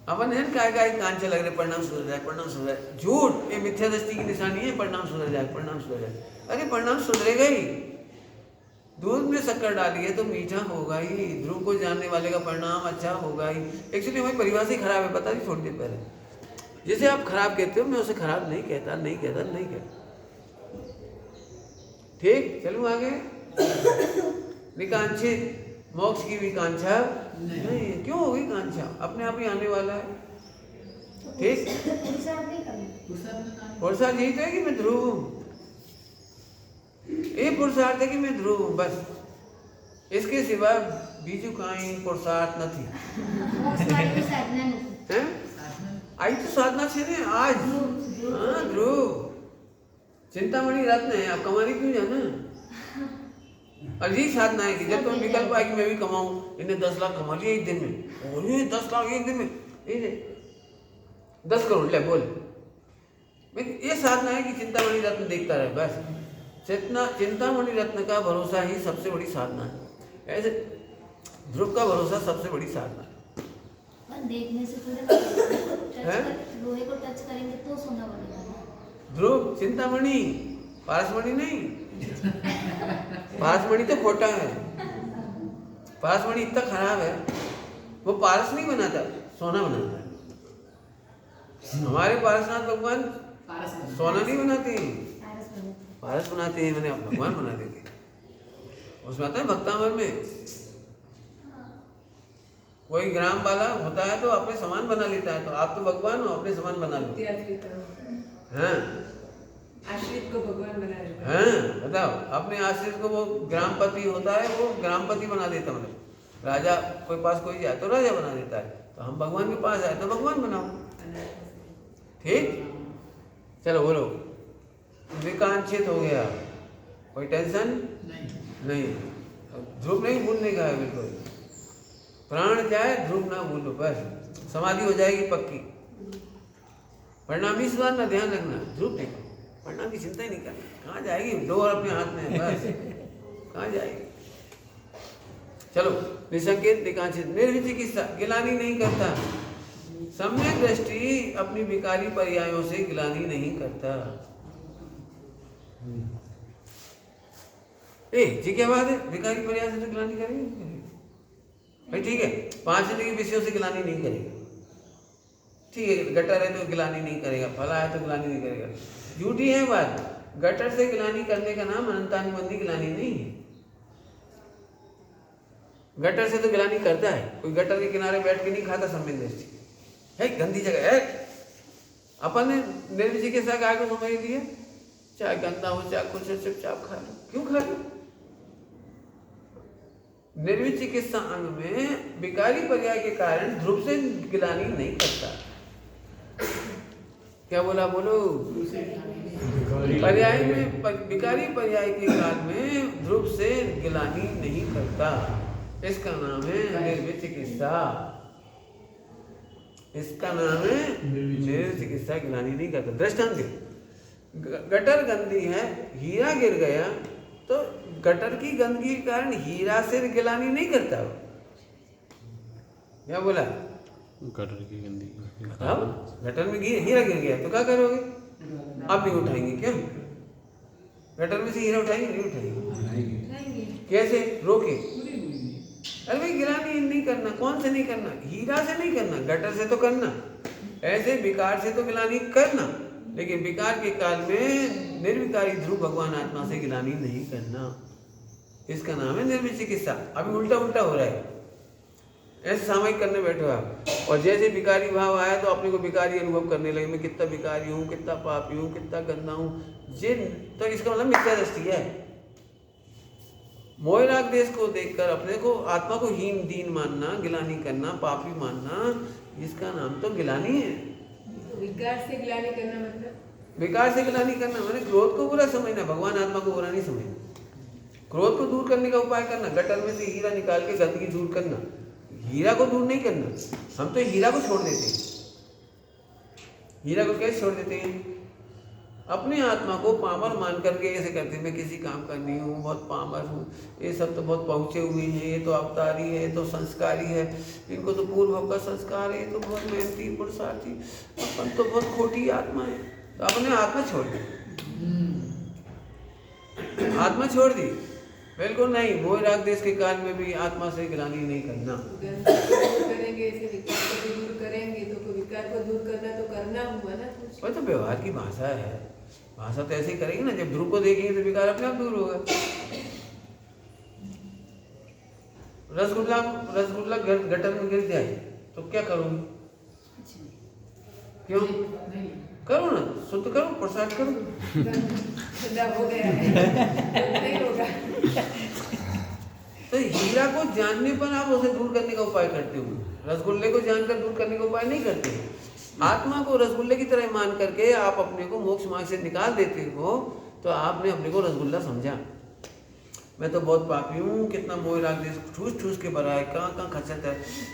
अपन है काय कांचा लग रहे, परिणाम सुधर जाए, परिणाम सुधर जाए। झूठ, ये मिथ्या दृष्टि की निशानी है। परिणाम सुधर जाए, परिणाम सुधर जाए। अरे परिणाम सुधरेगा ही। दूध में शक्कर डाली है तो मीठा होगा ही। ध्रुव को जानने वाले का परिणाम अच्छा होगा ही। एक्चुअली हमारी परिभाषा ही खराब है, बता दी थोड़ी देर पहले। जिसे आप खराब कहते हो, मैं उसे खराब नहीं कहता, नहीं कहता, नहीं कहता। ठीक, चलूँ आगे। निकांक्षित, मोक्ष की भी कांक्षा नहीं। क्यों होगी कांक्षा? अपने आप ही आने वाला है। ठीक, पुरुषार्थ यही तो है कि मैं ध्रुव हूँ। ये पुरुषार्थ है कि मैं ध्रुव हूँ, बस। इसके सिवा बीजू काई पुरुषार्थ નથી મોક્ષમાર્ગની સાધના નથી. हैं आई तो साधना छे ने आज हाँ ध्रुव चिंतामणि रत्न है आप कमाने क्यों जाना और यही साधना है कि जब तुम्हें विकल्प आए कि मैं भी कमाऊं इन्हें 10 लाख कमा लिया एक दिन में और ये 10 लाख एक दिन में ये 10 करोड़ ले बोल ये साधना है कि चिंतामणि रत्न देखता रहे बस चिंतामणि रत्न का भरोसा ही सबसे बड़ी साधना है ऐसे ध्रुव का भरोसा सबसे बड़ी साधना है पर देखने से थोड़ा टच हैं? लोहे को टच करेंगे तो सोना बनेगा ना. ध्रुव चिंतामणि पारसमणि नहीं पारसमणि तो खोटा है पारसमणि इतना खराब है वो पारस नहीं बनाता सोना बनाता है हमारे पारसनाथ भगवान सोना नहीं बनाते हैं पारस बने. पारस बनाते हैं मैंने भगवान बना देते हैं उसमें आता है भक्तामर में कोई ग्राम वाला होता है तो अपने समान बना लेता है तो आप तो भगवान हो अपने समान बना लो हाँ आश्रित को भगवान बना देता है। हाँ बताओ अपने आश्रित को वो ग्रामपति होता है वो ग्रामपति बना देता मतलब राजा कोई पास कोई जाए तो राजा बना देता है तो हम भगवान के पास आए तो भगवान बनाओ ठीक चलो बोलो विकांक्षित हो गया कोई टेंशन नहीं ध्रुव नहीं भूलने का है बिल्कुल प्राण जाए ध्रुव ना भूलो बस समाधि हो जाएगी पक्की परिणामी सुधारना ध्यान रखना ध्रुव देखो परिणाम की चिंता ही नहीं करना कहाँ जाएगी डोर अपने हाथ में है, बस कहाँ जाएगी चलो निसंकेत निकांक्षित निर्विचिकित्सा गिलानी नहीं करता सम्यक दृष्टि अपनी विकारी पर्यायों से गिलानी नहीं करता जी क्या बात है विकारी पर्याय से तो गिलानी करेंगे भाई ठीक है 5 जिंदगी विषयों से गिलानी नहीं करेगा ठीक है गटर है तो गिलानी नहीं करेगा फला है तो गिलानी नहीं करेगा झूठी है बात गटर से गिलानी करने का नाम अनंतानुबंधी गिलानी नहीं है गटर से तो गिलानी करता है कोई गटर के किनारे बैठ के नहीं खाता सम्यक दृष्टि है गंदी जगह है अपन ने निर्विचिकित्सा गाय को समझ लिया चाहे गंदा हो चाहे कुछ हो चुपचाप खा लो क्यों खा लो निर्विचिकित्सा अंग में विकारी पर्याय के कारण ध्रुव से गिलानी नहीं करता क्या बोला बोलो पर्याय में विकारी पर्याय के काल में ध्रुव से गिलानी नहीं करता इसका नाम है निर्विचिकित्सा इसका नाम है निर्विचिकित्सा गिलानी नहीं करता दृष्टांत गटर गंदी है हीरा गिर गया तो गटर की गंदगी के कारण हीरा से गिलानी नहीं करता वो क्या बोला गटर की गंदी अब गटर में हीरा गिर गया तो क्या करोगे आप नहीं उठाएंगे क्या गटर में से हीरा उठाएंगे नहीं उठाएंगे कैसे रोके अरे भाई गिलानी नहीं करना कौन से नहीं करना हीरा से नहीं करना गटर से तो करना ऐसे विकार से तो गिलानी करना लेकिन विकार के काल में निर्विकारी ध्रुव भगवान आत्मा से गिलानी नहीं करना इसका नाम है निर्विचिकित्सा अभी उल्टा उल्टा हो रहा है ऐसे सामयिक करने बैठे हो आप और जैसे विकारी भाव आया तो अपने को विकारी अनुभव करने लगे मैं कितना विकारी हूँ कितना पापी हूँ कितना गंदा हूँ ये तो इसका मतलब मिथ्या दृष्टि है मोह राग देश को देखकर अपने को आत्मा को हीन दीन मानना गिलानी करना पापी मानना इसका नाम तो गिलानी है विकार से गिलानी करना मतलब विकार से गिलानी करना मैंने क्रोध को बुरा समझना भगवान आत्मा को बुरा नहीं समझना क्रोध को दूर करने का उपाय करना गटर में से हीरा निकाल के गंदगी दूर करना हीरा को दूर नहीं करना हम तो हीरा को छोड़ देते हैं हीरा को कैसे छोड़ देते हैं अपने आत्मा को पामर मान करके ऐसे करते हैं मैं किसी काम का नहीं हूँ बहुत पामर हूँ ये सब तो बहुत पहुँचे हुए हैं ये तो अवतारी है ये तो संस्कारी है इनको तो पूर्व का संस्कार है ये तो बहुत मेहनती पुरुषार्थी अपन तो बहुत खोटी आत्मा है तो अपने आत्मा छोड़ दी आत्मा छोड़ दी बिल्कुल नहीं मोह राग देश के काल में भी आत्मा से गिलानी नहीं करना करेंगे ऐसे विकार को भी दूर करेंगे तो विकार को दूर करना तो करना हुआ ना कुछ वो तो व्यवहार की भाषा है भाषा तो ऐसे ही करेंगे ना जब ध्रुव को देखेंगे तो विकार अपने आप दूर होगा रसगुल्ला गटर में गिर जाए तो क्या करोगे क्यों करो ना शुद्ध करो प्रसाद करो ठंडा हो गया है नहीं होगा तो तो हीरा को जानने पर आप उसे दूर करने का उपाय करते हो, रसगुल्ले को जानकर दूर करने का उपाय नहीं करते। आत्मा को रसगुल्ले की तरह मान करके आप अपने को मोक्ष मार्ग से निकाल देते हो, तो आपने अपने को रसगुल्ला समझा। मैं तो बहुत पापी हूँ, कितना मोह राग देश ठूस ठूस के भरा है, कहाँ कहाँ खचत है,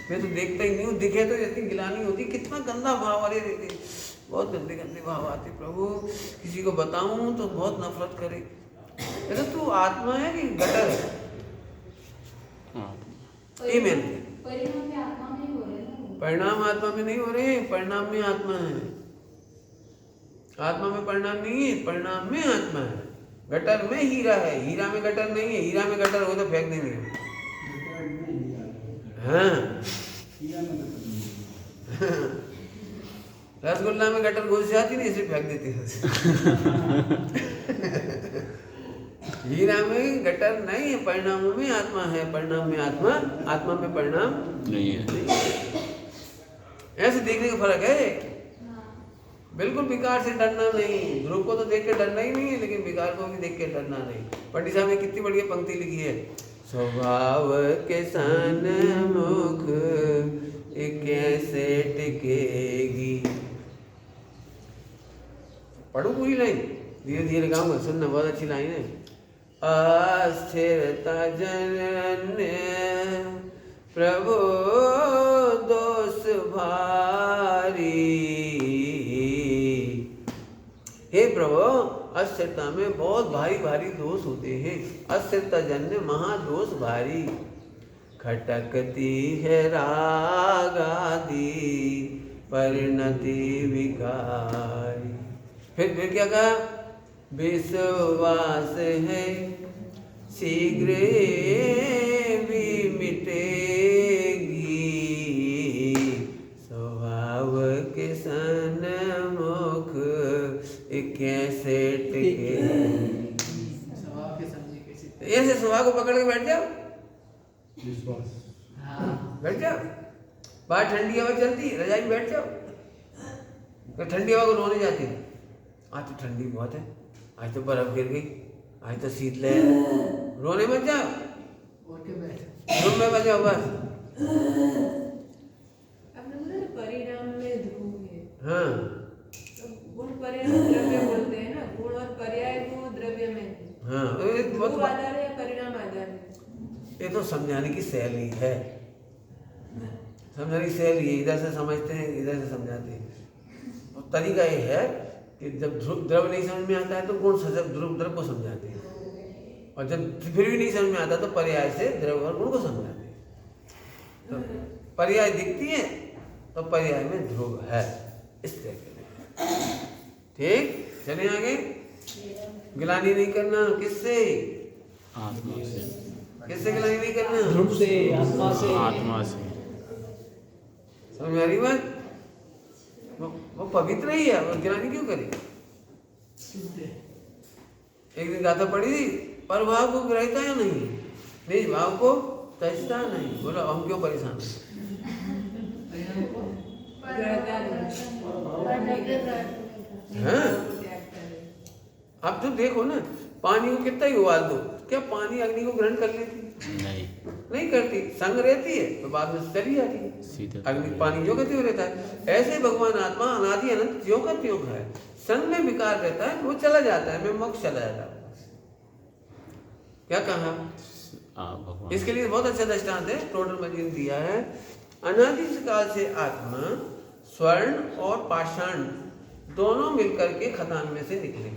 मैं तो देखता ही नहीं हूँ, दिखे तो इतनी गिलानी होती, कितना गंदा भाव वाले देते, बहुत गंदे गंदे भाव आते। प्रभु किसी को बताऊँ तो बहुत नफरत करे। तो तू आत्मा है कि गटर है? ये मेन परिणाम में आत्मा में ही हो रहे हैं ना। परिणाम आत्मा में नहीं हो रहे, परिणाम में आत्मा है। आत्मा में परिणाम नहीं है, परिणाम में आत्मा है। गटर में हीरा है, हीरा में गटर नहीं है। हीरा में गटर हो तो फेंक देंगे। हाँ रसगुल्ला में गटर घुस जाती नहीं, इसे फेंक देती है। हीरा में गटर नहीं है, परिणामों में आत्मा है। परिणाम में आत्मा, आत्मा में परिणाम नहीं है। ऐसे देखने का फर्क है। बिल्कुल विकार से डरना नहीं। ध्रुव को तो देख के डरना ही नहीं है, लेकिन विकार को भी देख के डरना नहीं। पंडित साहब ने कितनी बढ़िया पंक्ति लिखी है, स्वभाव के सन्मुख कैसे टिकेगी। पढ़ो पूरी लाइन, धीरे धीरे गाऊंगा, सुनना, बहुत अच्छी लाइन है। अस्थिरता जनन्य प्रभु दोष भारी। हे प्रभु, अस्थिरता में बहुत भारी भारी दोष होते हैं। अस्थिरता जन्य महादोष भारी। खटकती है राग आदि परिणति विकारी। फिर क्या कहा, विश्वास है शीघ्र भी मिटेगी। स्वभाव के सन्मुख कैसे टिके। ऐसे स्वभाव को पकड़ के बैठ जाओ, बैठ जाओ। बाहर ठंडी हवा चलती है, रजाई में बैठ जाओ। तो ठंडी हवा को रोने जाती है, आज तो ठंडी बहुत है, आज तो बर्फ गिर गई, आज तो शीतलहर है। रोने मत जाओ, रूम में मत जाओ बस। आपने बोला ना परिणाम में ध्रुव है। हाँ, तो गुण परिणाम द्रव्य बोलते हैं ना, गुण और पर्याय को द्रव्य में। हाँ, ध्रुव आधार है या परिणाम आधार है? ये तो समझाने की शैली है, समझाने की शैली है। इधर से समझते हैं, इधर से समझाते हैं। और तरीका ये है कि जब द्रव्य नहीं समझ में आता है तो गुण से ध्रुव द्रव्य को समझाते हैं, और जब फिर भी नहीं समझ में आता तो पर्याय से द्रव्य और गुण को समझाते हैं। तो पर्याय दिखती है तो पर्याय में ध्रुव है, इस तरह। ठीक, चलिए आगे। गिलानी नहीं करना, किससे? आत्मा से। किससे गिलानी नहीं करना? ध्रुव से, आत्मा से। आत्मा से। समझ में आ रही बात? वो पवित्र ही है, वो गिलानी क्यों करे? एक दिन गाथा पड़ी थी, पर भाव को ग्रहता या नहीं, निज भाव को तजता नहीं। बोला हम क्यों परेशान हैं? आप तो देखो ना, पानी को कितना ही उबाल दो, क्या पानी अग्नि को ग्रहण कर लेती? नहीं करती, संग रहती है तो बाद में चली जाती है। अग्नि पानी जो कहते हुए रहता है, ऐसे भगवान आत्मा अनादि अनंत ज्यों का त्यों है। संग में विकार रहता है, वो चला जाता है, मैं मोक्ष चला जाता है। क्या कहा? इसके लिए बहुत अच्छा दृष्टांत है, टोटल मजीद दिया है। अनादि काल से आत्मा स्वर्ण और पाषाण दोनों मिलकर के खदान में से निकले।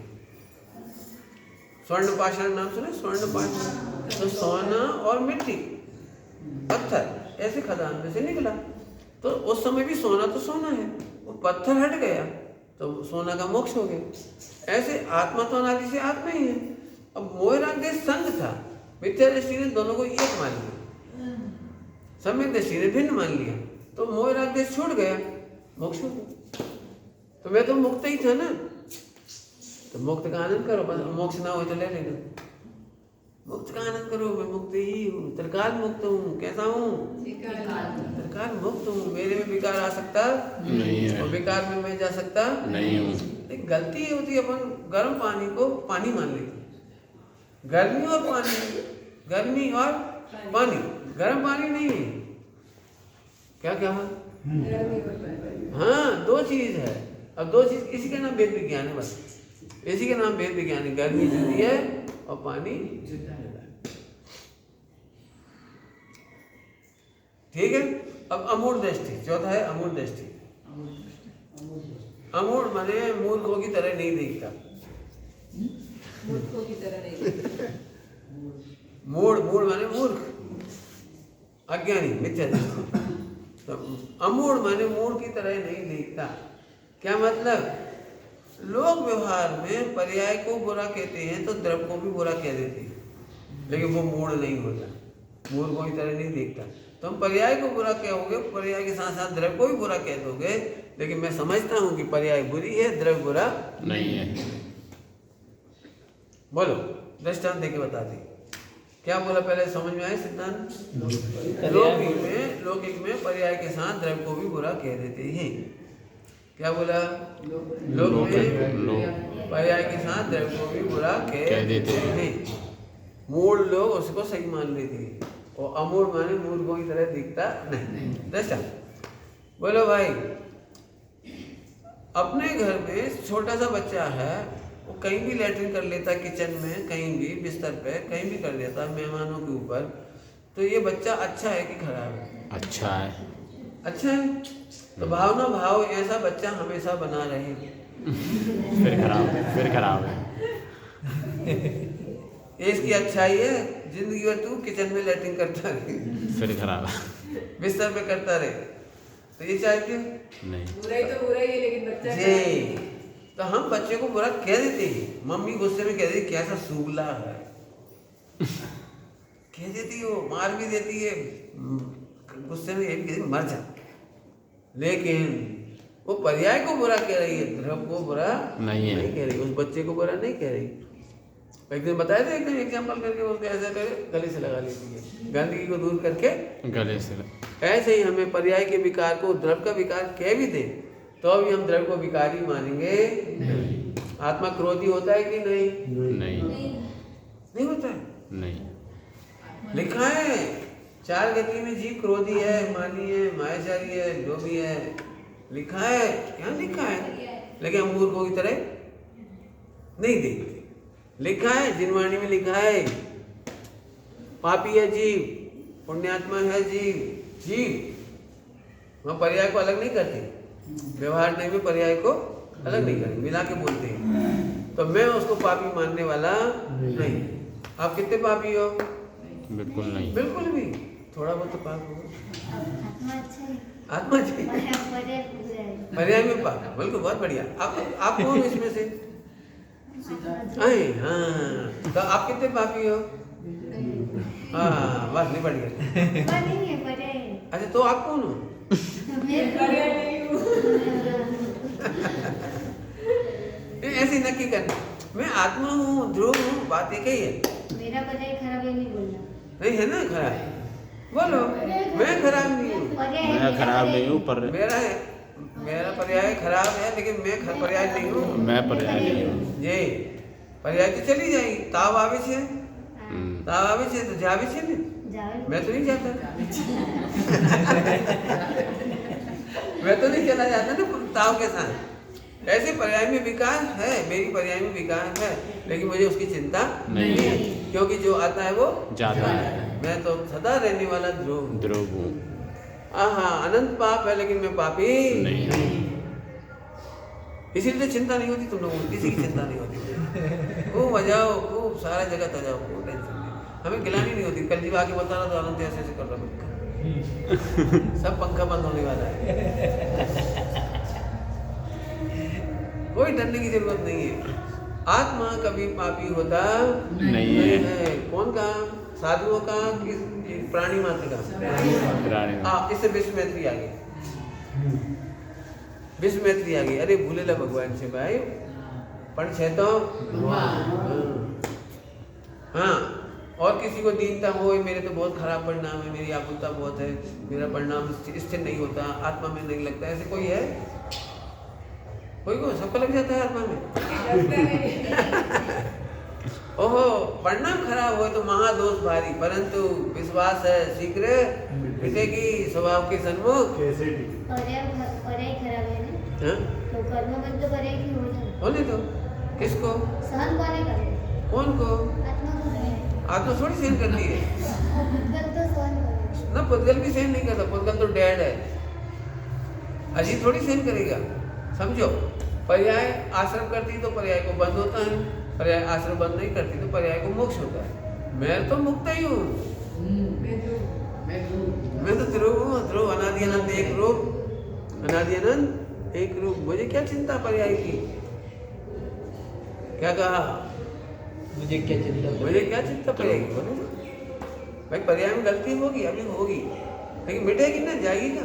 स्वर्ण पाषाण नाम सुने? स्वर्ण पाषाण तो सोना और मिट्टी, पत्थर ऐसे खदान में से निकला। तो उस समय भी सोना तो सोना है, वो पत्थर हट गया तो सोना का मोक्ष हो गया। ऐसे आत्मा तो अनादि से आत्मा ही है। अब मोह राग देश संग था, मिथ्या दृष्टि ने दोनों को एक मान लिया, सम्यक दृष्टि ने भिन्न मान लिया, तो मोह राग देश छूट गया, मोक्ष हो गया। तो मैं तो मुक्त ही था ना, तो मुक्त का आनंद करो, बस मोक्ष ना हो तो ले लेना। मुक्त का आनंद करो, मैं मुक्त ही हूँ, त्रिकाल मुक्त हूँ। कैसा हूँ? त्रिकाल मुक्त हूँ। मेरे में विकार आ सकता नहीं है, और विकार में मैं जा सकता नहीं हूँ। एक गलती होती है, अपन गर्म पानी को पानी मान लेते हैं। गर्मी और पानी, गर्मी और पानी, गर्म पानी नहीं है। क्या क्या है? गर्मी और पानी। हाँ, दो चीज है। अब दो चीज, इसी का नाम वेद विज्ञान है, बस इसी का नाम वेद विज्ञान है। गर्मी जुदी है और पानी जुदा है। ठीक है। अब अमूढ़ दृष्टि, चौथा है अमूढ़ दृष्टि। अमूढ़ माने मूर्खों की तरह नहीं देखता। मूर्खों की तरह नहीं। मूढ़, मूढ़ माने मूर्ख, अज्ञानी, मिथ्या दृष्टि। तो अमूढ़ माने मूढ़ की तरह नहीं देखता। क्या मतलब? लोग व्यवहार में पर्याय को बुरा कहते हैं तो द्रव्य को भी बुरा कह देते हैं, लेकिन वो मूढ़ नहीं होता, मूर्खों की तरह नहीं देखता। तो हम पर्याय को बुरा कहोगे, पर्याय के साथ साथ द्रव्य को भी बुरा कह दोगे, लेकिन मैं समझता हूँ कि पर्याय बुरी है, द्रव्य बुरा नहीं है। बोलो, दृष्टांत देके बताते क्या बोला, पहले समझ में आए सिद्धांत? लौकिक में पर्याय के साथ द्रव्य को भी बुरा कह देते हैं। क्या बोला? लोग पर्याय के साथ द्रव्य को भी बुरा कह देते हैं। मूढ़ लोग उसको सही मान लेते हैं, और अमूढ़ माने मूर्खों की तरह दिखता नहीं। दृष्टांत बोलो भाई, अपने घर में छोटा सा बच्चा है, वो कहीं भी लैट्रिन कर लेता, किचन में, कहीं भी, बिस्तर पे, कहीं भी कर लेता, मेहमानों के ऊपर। तो ये बच्चा अच्छा है कि खराब है? अच्छा है। अच्छा है। तो भावना भाव ऐसा बच्चा हमेशा बना रहे, फिर खराब है। ये इसकी अच्छाई है, जिंदगी भर तू किचन में लैट्रिन करता रहे, फिर खराब है। बिस्तर पे करता रहे, तो ये चाहते हो? नहीं। बुराई तो बुराई है, लेकिन बच्चा जी। तो हम बच्चे को बुरा कह देते हैं। मम्मी गुस्से में कह देती कैसा सूगला है, कह देती है, वो मार भी देती है, गुस्से में ये भी कहती मर जा। लेकिन वो पर्याय को बुरा कह रही है, द्रव्य को बुरा नहीं कह रही, उस बच्चे को बुरा नहीं कह रही। एक दिन बताया था, एक दिन एग्जाम्पल करके उसको ऐसा करे, गले से लगा लेती है, गंदगी को दूर करके गले से। ऐसे ही हमें पर्याय के विकार को द्रव्य का विकार कह भी दे, तो अभी हम द्रव्य को विकारी मानेंगे नहीं। आत्मा क्रोधी होता है कि नहीं? नहीं होता है। नहीं। लिखा है 4 गति में जीव क्रोधी है, मानी है, मायाचारी है, लोभी है, लिखा है। क्या लिखा है? लेकिन हम मूर्खों की तरह नहीं देखते। लिखा है, जिनवाणी में लिखा है, पापी है जीव, पुण्यात्मा है जीव। वहाँ पर्याय को अलग नहीं करते, व्यवहार नहीं में पर्याय को अलग नहीं करते, मिला के बोलते हैं। तो मैं उसको पापी मानने वाला नहीं। आप कितने पापी हो? बिल्कुल नहीं। बिल्कुल भी, थोड़ा बहुत तो पाप होगा। आत्मा अच्छा है, आत्मा जी पर्याय में पाप, बिल्कुल, बहुत बढ़िया। आप कौन हो इसमें से? हाँ, तो आप कितने पापी हो? हाँ, बस नहीं बढ़ गया। नहीं है पर्याय। अच्छा, तो आप कौन हो? पर्याय नहीं हूँ। ऐसे नक्की करना, मैं आत्मा हूँ, ध्रुव हूँ, बात एक ही है। मेरा पर्याय खराब है नहीं बोलना। नहीं है ना खराब? बोलो, मैं खराब नहीं हूँ। मैं खराब नहीं हूँ, पर मेरा पर्याय खराब है, लेकिन मैं पर्याय नहीं हूँ। मैं पर्याय नहीं हूँ। ये पर्याय तो चली जाएगी, ताव आवे छे, ताव आवे छे तो जावे छे ने। मैं तो नहीं जाता, मैं तो नहीं चला जाता ना ताव के साथ। ऐसे पर्याय में विकार है, मेरी पर्याय में विकार है, लेकिन मुझे उसकी चिंता नहीं है, क्योंकि जो आता है वो जाता है। मैं तो सदा रहने वाला ध्रुव हूँ। हाँ, अनंत पाप है, लेकिन मैं पापी नहीं। इसीलिए चिंता नहीं होती तुम लोगों को, किसी की चिंता नहीं होती। खूब बजाओ, खूब सारा जगह तजाओ, कोई टेंशन नहीं, हमें गिलानी नहीं होती। कल जी आके बता रहा था, अनंत ऐसे ऐसे कर रहा, सब पंखा बंद होने वाला है। कोई डरने की जरूरत नहीं है। आत्मा कभी पापी होता नहीं है। कौन का? साधुओं का कि प्राणी मात्र का? इससे विश्व मैत्री आ गई, विश्व मैत्री आ गई। अरे भूले ला भगवान से भाई, पण छे तो हाँ, और किसी को दीनता हो, मेरे तो बहुत खराब परिणाम है, मेरी आकुलता बहुत है, मेरा परिणाम स्थिर नहीं होता, आत्मा में नहीं लगता, ऐसे कोई है? कोई को सबको लग जाता है आत्मा में। ओहो परिणाम खराब हो तो महादोष भारी, परंतु विश्वास है शीघ्र मिटेगी स्वभाव के सन्मुख। पर्याय खराब है ना, हाँ? तो कर्म बंद तो पर्याय की हो जाए। होने दो। किसको? सहन कौन करे? कौन को? आत्मा को करे। आत्मा थोड़ी सहन करती है और भूतगल तो सहन करे। ना, पुद्गल भी सहन नहीं करता, पुद्गल तो डेड है, अजीब थोड़ी सहन करेगा। समझो, पर्याय आश्रम करती तो पर्याय को बंद होता है, पर्याय आश्रम बंद नहीं करती तो पर्याय को मोक्ष होता है। मैं तो मुक्त ही हूँ, मैं तो ध्रुव हूँ, ध्रुव अनादि अनंत एक रूप, अनादि अनंत एक रूप। मुझे क्या चिंता पर्याय की? क्या कहा? मुझे क्या चिंता? मुझे क्या चिंता पर्याय की? बोलो भाई, पर्याय में गलती होगी, अभी होगी, लेकिन मिटेगी ना, जाएगी ना।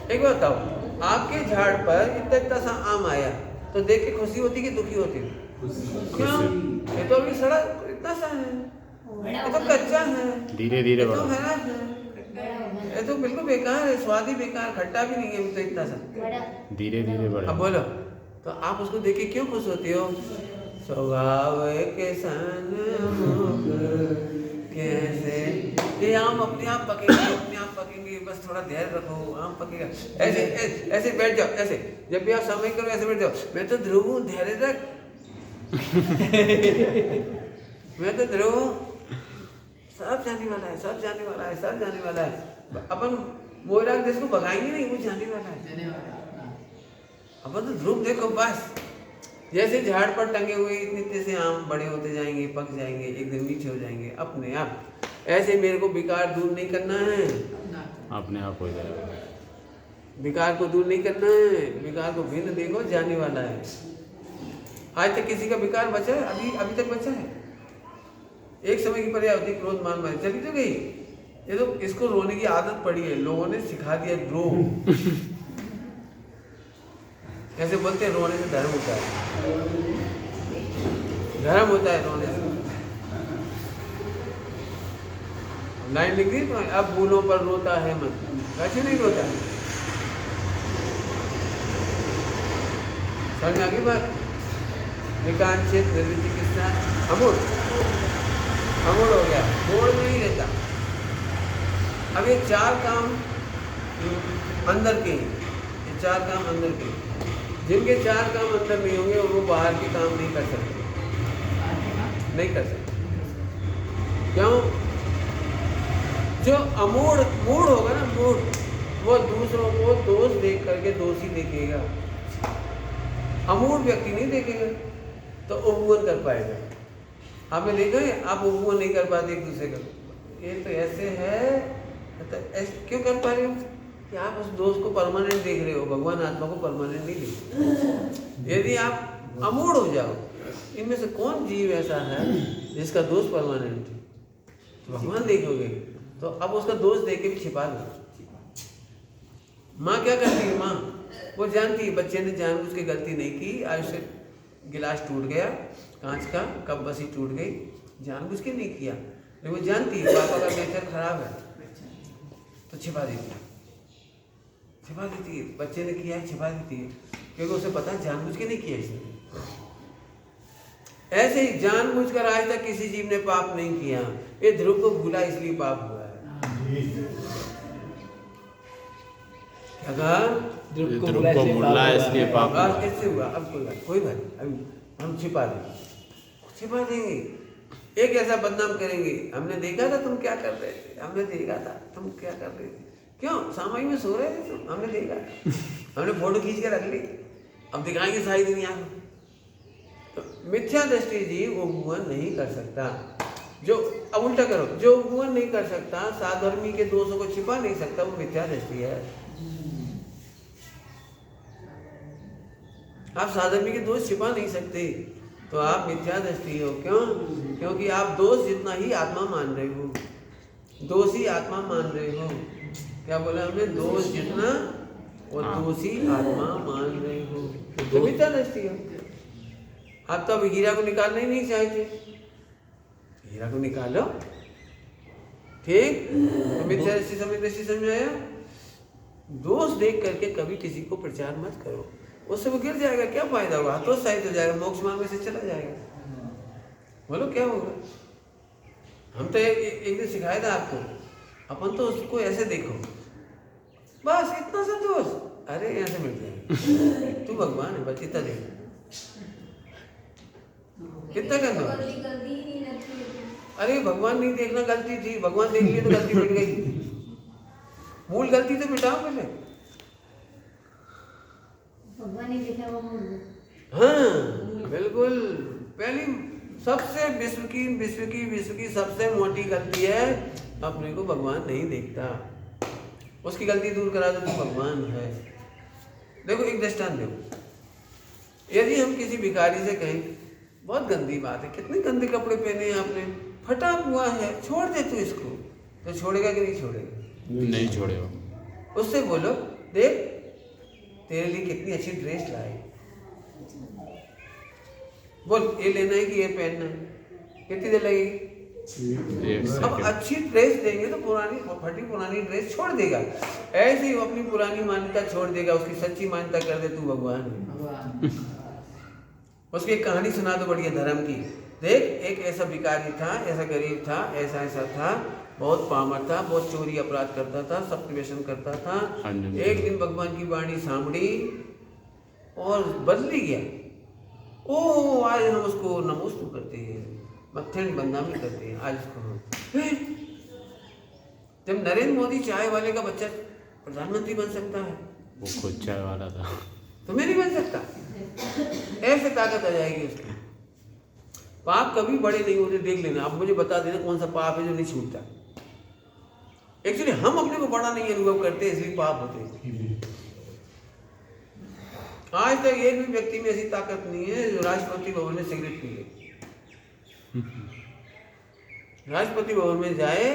एक बात बताओ, आपके झाड़ पर इतना सा आम आया तो देख के खुशी होती कि दुखी होती? क्यों? ये तो अभी सड़ा इतना सा है, ये तो कच्चा है, धीरे धीरे ये तो बढ़ो। हरा है, ये तो बिल्कुल बेकार है, स्वाद ही बेकार, खट्टा भी नहीं है, अभी तो इतना सा। बड़ा धीरे धीरे अब बढ़ो। बोलो, तो आप उसको देख के क्यों खुश होती हो? स्वभाव के सन्मुख कैसे, ये आम अपने आप पकेंगे, अपने आप पकेंगे, बस थोड़ा धैर्य रखो, आम पकेगा। ऐसे ऐसे बैठ जाओ, ऐसे जब भी आप समय करो ऐसे बैठ जाओ, मैं तो ध्रुव हूँ, धैर्य रख। मैं तो ध्रुव हूँ, सब जाने वाला है, सब जाने वाला है, सब जाने वाला है। अपन मोहरा देश को भगाएंगे नहीं, वो जाने वाला है। अपन तो ध्रुव देखो बस, जैसे झाड़ पर टंगे हुए इतने से आम बड़े होते जाएंगे, पक जाएंगे, एक दिन मीठे हो जाएंगे अपने आप। ऐसे मेरे को विकार दूर नहीं करना है, अपने आप हो जाएगा। विकार को दूर नहीं करना है, विकार को भिन्न देखो, जाने वाला है। आज तक किसी का विकार बचा है? अभी तक बचा है? एक समय की पर्याय होती, क्रोध मान मारी चली तो गई। ये तो इसको रोने की आदत पड़ी है, लोगों ने सिखा दिया रो। कैसे बोलते हैं, रोने से धर्म होता है, धर्म होता है रोने से। लाइन लिख दी तो, अब भूलों पर रोता है मन, कैसे नहीं रोता है? समझ आ गई बात? विकांक्षित निर्विचिकित्सा अमूढ़ हो गया, मोड़ में ही रहता। अब ये चार काम अंदर के, ये चार काम अंदर के, जिनके चार काम अंदर नहीं होंगे वो बाहर के काम नहीं कर सकते, नहीं कर सकते। क्यों? जो मूढ़ होगा ना, मूढ़, वो दूसरों को दोष देख करके दोषी देखेगा, अमूढ़ व्यक्ति नहीं देखेगा, तो उपवन कर पाएगा। आपने देखा है, आप उपवन नहीं कर पाते एक दूसरे का, ये तो ऐसे है, तो ऐसे क्यों कर पा रहे हो कि आप उस दोष को परमानेंट देख रहे हो, भगवान आत्मा को परमानेंट नहीं देखते। यदि आप अमूढ़ हो जाओ, इनमें से कौन जीव ऐसा है जिसका दोष परमानेंट है, तो भगवान देखोगे, तो अब उसका दोष देख के भी छिपा दो। माँ क्या करती है? माँ वो जानती है बच्चे ने जानबूझ के गलती नहीं की, आज से गिलास टूट गया कांच का, कप बसी टूट गई, जानबूझ के नहीं किया, लेकिन वो जानती है पापा का नेचर खराब है, तो छिपा देती है, छिपा देती है। बच्चे ने किया है, छिपा देती है, क्योंकि उसे पता है जानबूझ के नहीं किया इसने। ऐसे ही जानबूझकर आज तक किसी जीव ने पाप नहीं किया, ये ध्रुव को भूला इसलिए पाप हुआ है। क्या कहा? ध्रुव को भूला इसलिए पाप हुआ। कैसे हुआ? अब कोई बात नहीं, अभी हम छिपा देंगे, एक ऐसा बदनाम करेंगे, हमने देखा था तुम क्या कर रहे थे, हमने देखा था तुम क्या कर रहे थे, क्यों सामाई में सो रहे थे तुम, हमने देखा, हमने फोटो खींच के रख ली, अब दिखाएंगे सारी दुनिया को। तो मिथ्या दृष्टि जीव उपवन नहीं कर सकता। जो अब उल्टा करो, जो उपवन नहीं कर सकता, साधर्मी के दोषों को छिपा नहीं सकता, वो मिथ्या दृष्टि है। आप साधर्मी के दोष छिपा नहीं सकते, तो आप मिथ्या दृष्टि हो। क्यों? क्योंकि आप दोष जितना ही आत्मा मान रहे हो, दोषी आत्मा मान रहे हो। क्या बोला हमने? दोष जितना और दोषी आत्मा मान रहे हो, तो मिथ्या दृष्टि है। आप तो अब हीरा को निकालना ही नहीं चाहते, हीरा को निकालो, ठीक? तो मिथ्या दृष्टि समझ आया? दोष देख करके कभी किसी को प्रचार मत करो, उससे वो गिर जाएगा, क्या फायदा होगा? हतोत्साहित हो जाएगा, मोक्ष मार्ग में से चला जाएगा। बोलो क्या होगा? हम तो एक दिन सिखाया था आपको, अपन तो उसको ऐसे देखो, बस इतना सा दोष, अरे यहाँ से मिल जाए, तू भगवान है, बस इतना देख, कितना कर दो। गलती गलती ही नहीं लगती है। अरे भगवान नहीं देखना गलती थी, भगवान देख लिए तो गलती मिट गई। मूल गलती तो मिटाओ पहले। भगवान ने देखा वो मूल। हाँ बिल्कुल, पहली सबसे विश्व की सबसे मोटी गलती है अपने को भगवान नहीं देखता। उसकी गलती दूर करा दो तो भगवान है। देखो एक दृष्टांत देखो, यदि हम किसी भिखारी से कहें बहुत गंदी बात है, कितने गंदे कपड़े पहने हैं आपने, फटा हुआ है, छोड़ दे तू इसको, तो छोड़ेगा कि नहीं छोड़ेगा? नहीं छोड़ेगा। उससे बोलो देख तेरे लिए कितनी अच्छी ड्रेस लाए, बोल ये लेना है कि ये पहनना है, कितनी देर लगेगी? एक अब सेकंड। अच्छी ड्रेस देंगे तो फटी पुरानी ड्रेस छोड़ देगा। ऐसे ही वो अपनी पुरानी मान्यता छोड़ देगा, उसकी सच्ची मान्यता कर दे तू भगवान है। उसकी एक कहानी सुना दो बढ़िया धर्म की। देख एक ऐसा भिखारी था, ऐसा गरीब था, ऐसा था, बहुत पामर था, बहुत चोरी अपराध करता था, सत्य व्यसन करता था। हाँ जी। एक दिन भगवान की वाणी सांभड़ी और बदली गया। ओ आज हम उसको नमोस्तु करते हैं, मत्थे बंदामी करते हैं, आज उसको हम। जब नरेंद्र मोदी चाय वाले का बच्चा प्रधानमंत्री बन सकता है, वो खुद चाय वाला था। तो मैं नहीं बन सकता? ऐसे ताकत आ जाएगी उसकी। पाप कभी बड़े नहीं होते, देख लेना। आप मुझे बता देना कौन सा पाप है जो नहीं छूटता। एक्चुअली हम अपने को बड़ा नहीं अनुभव करते, इसलिए पाप होते हैं। आज तक एक भी व्यक्ति में ऐसी ताकत नहीं है जो राष्ट्रपति भवन में सिगरेट पी ले। राष्ट्रपति भवन में जाए,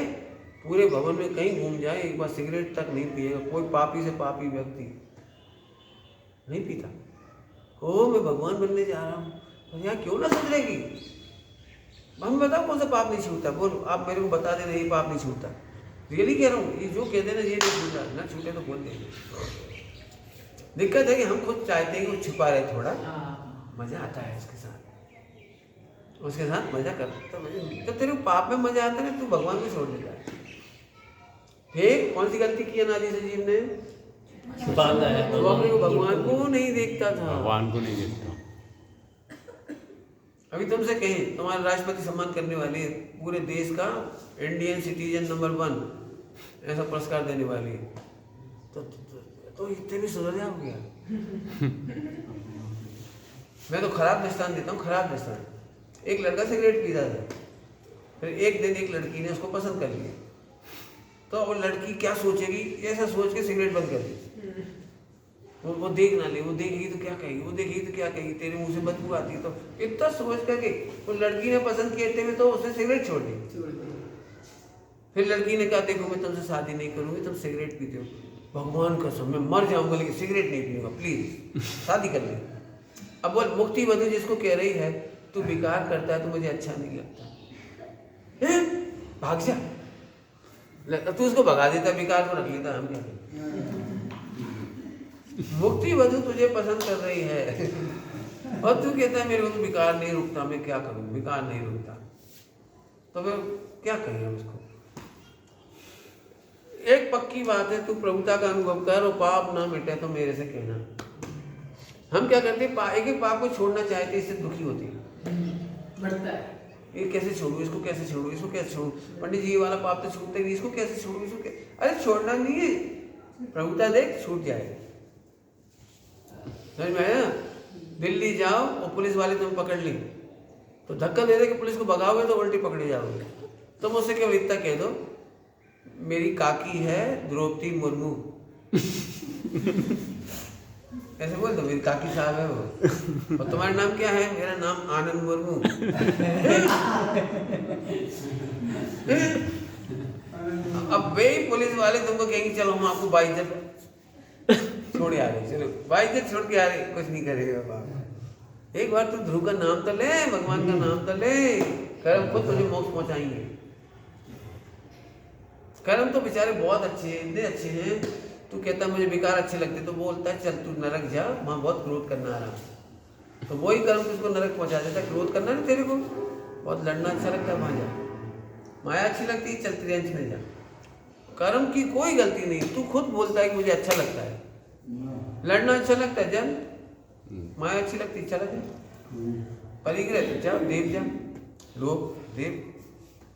पूरे भवन में कहीं घूम जाए, एक बार सिगरेट तक नहीं पिएगा। कोई पापी से पापी व्यक्ति नहीं पीता। ओ मैं भगवान बनने जा रहा हूँ, तो यहाँ क्यों ना सुधरेगी? हम बताओ कौन सा पाप नहीं छूटता? बोलो आप मेरे को बता देना ये पाप नहीं छूटता। रियली कह रहा हूँ, ये जो कहते ना ये नहीं छूटा, ना छूटे तो बोल देंगे। दिक्कत है कि हम खुद चाहते हैं कि वो छुपा रहे थोड़ा, मजा आता है उसके साथ मजा करता। तो तेरे को पाप में मजा आता है, तू भगवान को छोड़ देता है। ठीक, कौन सी गलती की अनादि से जीव ने? बांधा है वो अपने को भगवान को नहीं देखता था। भगवान को नहीं देखता। अभी तुमसे कहें तुम्हारा राष्ट्रपति सम्मान करने वाली है, पूरे देश का इंडियन सिटीजन नंबर 1 ऐसा पुरस्कार देने वाली है, तो इतने भी सुधर जाओगे? मैं तो खराब दृष्टांत देता हूँ, खराब दृष्टांत। एक लड़का सिगरेट पीता था, फिर एक दिन एक लड़की ने उसको पसंद कर लिया, तो वो लड़की क्या सोचेगी, ऐसा सोच के सिगरेट बंद कर दी। वो देख ना ले, वो देखेगी तो क्या कहेगी, वो देखेगी तो क्या कहेगी, तेरे मुंह से बदबू आती है। तो इतना सोच करके वो लड़की ने पसंद किए थे, तो उसने सिगरेट छोड़ दी। फिर लड़की ने कहा देखो मैं तुमसे शादी नहीं करूंगी, तुम सिगरेट पीते हो, भगवान कसम मैं मर जाऊंगा लेकिन सिगरेट नहीं पीऊंगा, प्लीज शादी कर ले। अब बोल मुक्ति वधु जिसको कह रही है तू विकार करता है तो मुझे अच्छा नहीं लगता, भाग जा। तू उसको भगा देता, विकार को रख लेता, हम क्या करें? मुक्ति वधु तुझे पसंद कर रही है और तू कहता है मेरे को तो विकार नहीं रुकता, मैं क्या करूं, विकार नहीं रुकता। तो फिर क्या कहें हम उसको? एक पक्की बात है, तू प्रभुता का अनुभव कर और पाप ना मिटे तो मेरे से कहना। हम क्या करते हैं, एक एक पाप को छोड़ना चाहते, इससे दुखी होती है, बढ़ता है। ये कैसे छोड़ू, इसको कैसे छोड़ू, इसको कैसे छोड़ू, पंडित जी ये वाला पाप तो छूटते नहीं, इसको कैसे छोड़ू, इसको अरे छोड़ना नहीं है, प्रभुता देख छूट जाएगा। समझ में आया? दिल्ली जाओ और पुलिस वाले तुम पकड़ ली तो धक्का दे दे कि पुलिस को भगाओगे तो उल्टी पकड़े जाओगे। तुम उससे केवल इतना कह दो मेरी काकी है द्रौपदी मुर्मू, ऐसे बोल दो मेरी काकी साहब है वो, और तुम्हारा नाम क्या है? मेरा नाम आनंद मुर्मू। अब वे पुलिस वाले तुमको कहेंगे चलो हम आपको बाइज्जत छोड़ आ रहे, चलो बाइज्जत छोड़ के आ रहे, कुछ नहीं करेगा बाप। एक बार तू ध्रुव का नाम तो ले, भगवान का नाम तो ले, कर्म खुद तुझे मोक्ष पहुंचाएंगे। कर्म तो बेचारे बहुत अच्छे हैं, इतने अच्छे हैं। तू कहता मुझे विकार अच्छे लगते, तो बोलता है चल तू नरक जा, वहाँ बहुत क्रोध करना आ रहा, तो वही कर्म तुझको नरक पहुंचा देता। क्रोध करना नहीं तेरे को, बहुत लड़ना अच्छा लगता है, वहाँ जा। माया अच्छी लगती है, चलती रेंज में जा। कर्म की कोई गलती नहीं, तू खुद बोलता है कि मुझे अच्छा लगता है, लड़ना अच्छा लगता है, जन माया अच्छी लगती है, चला जा। परिग्रह तो जा, देव जा, लोग देव,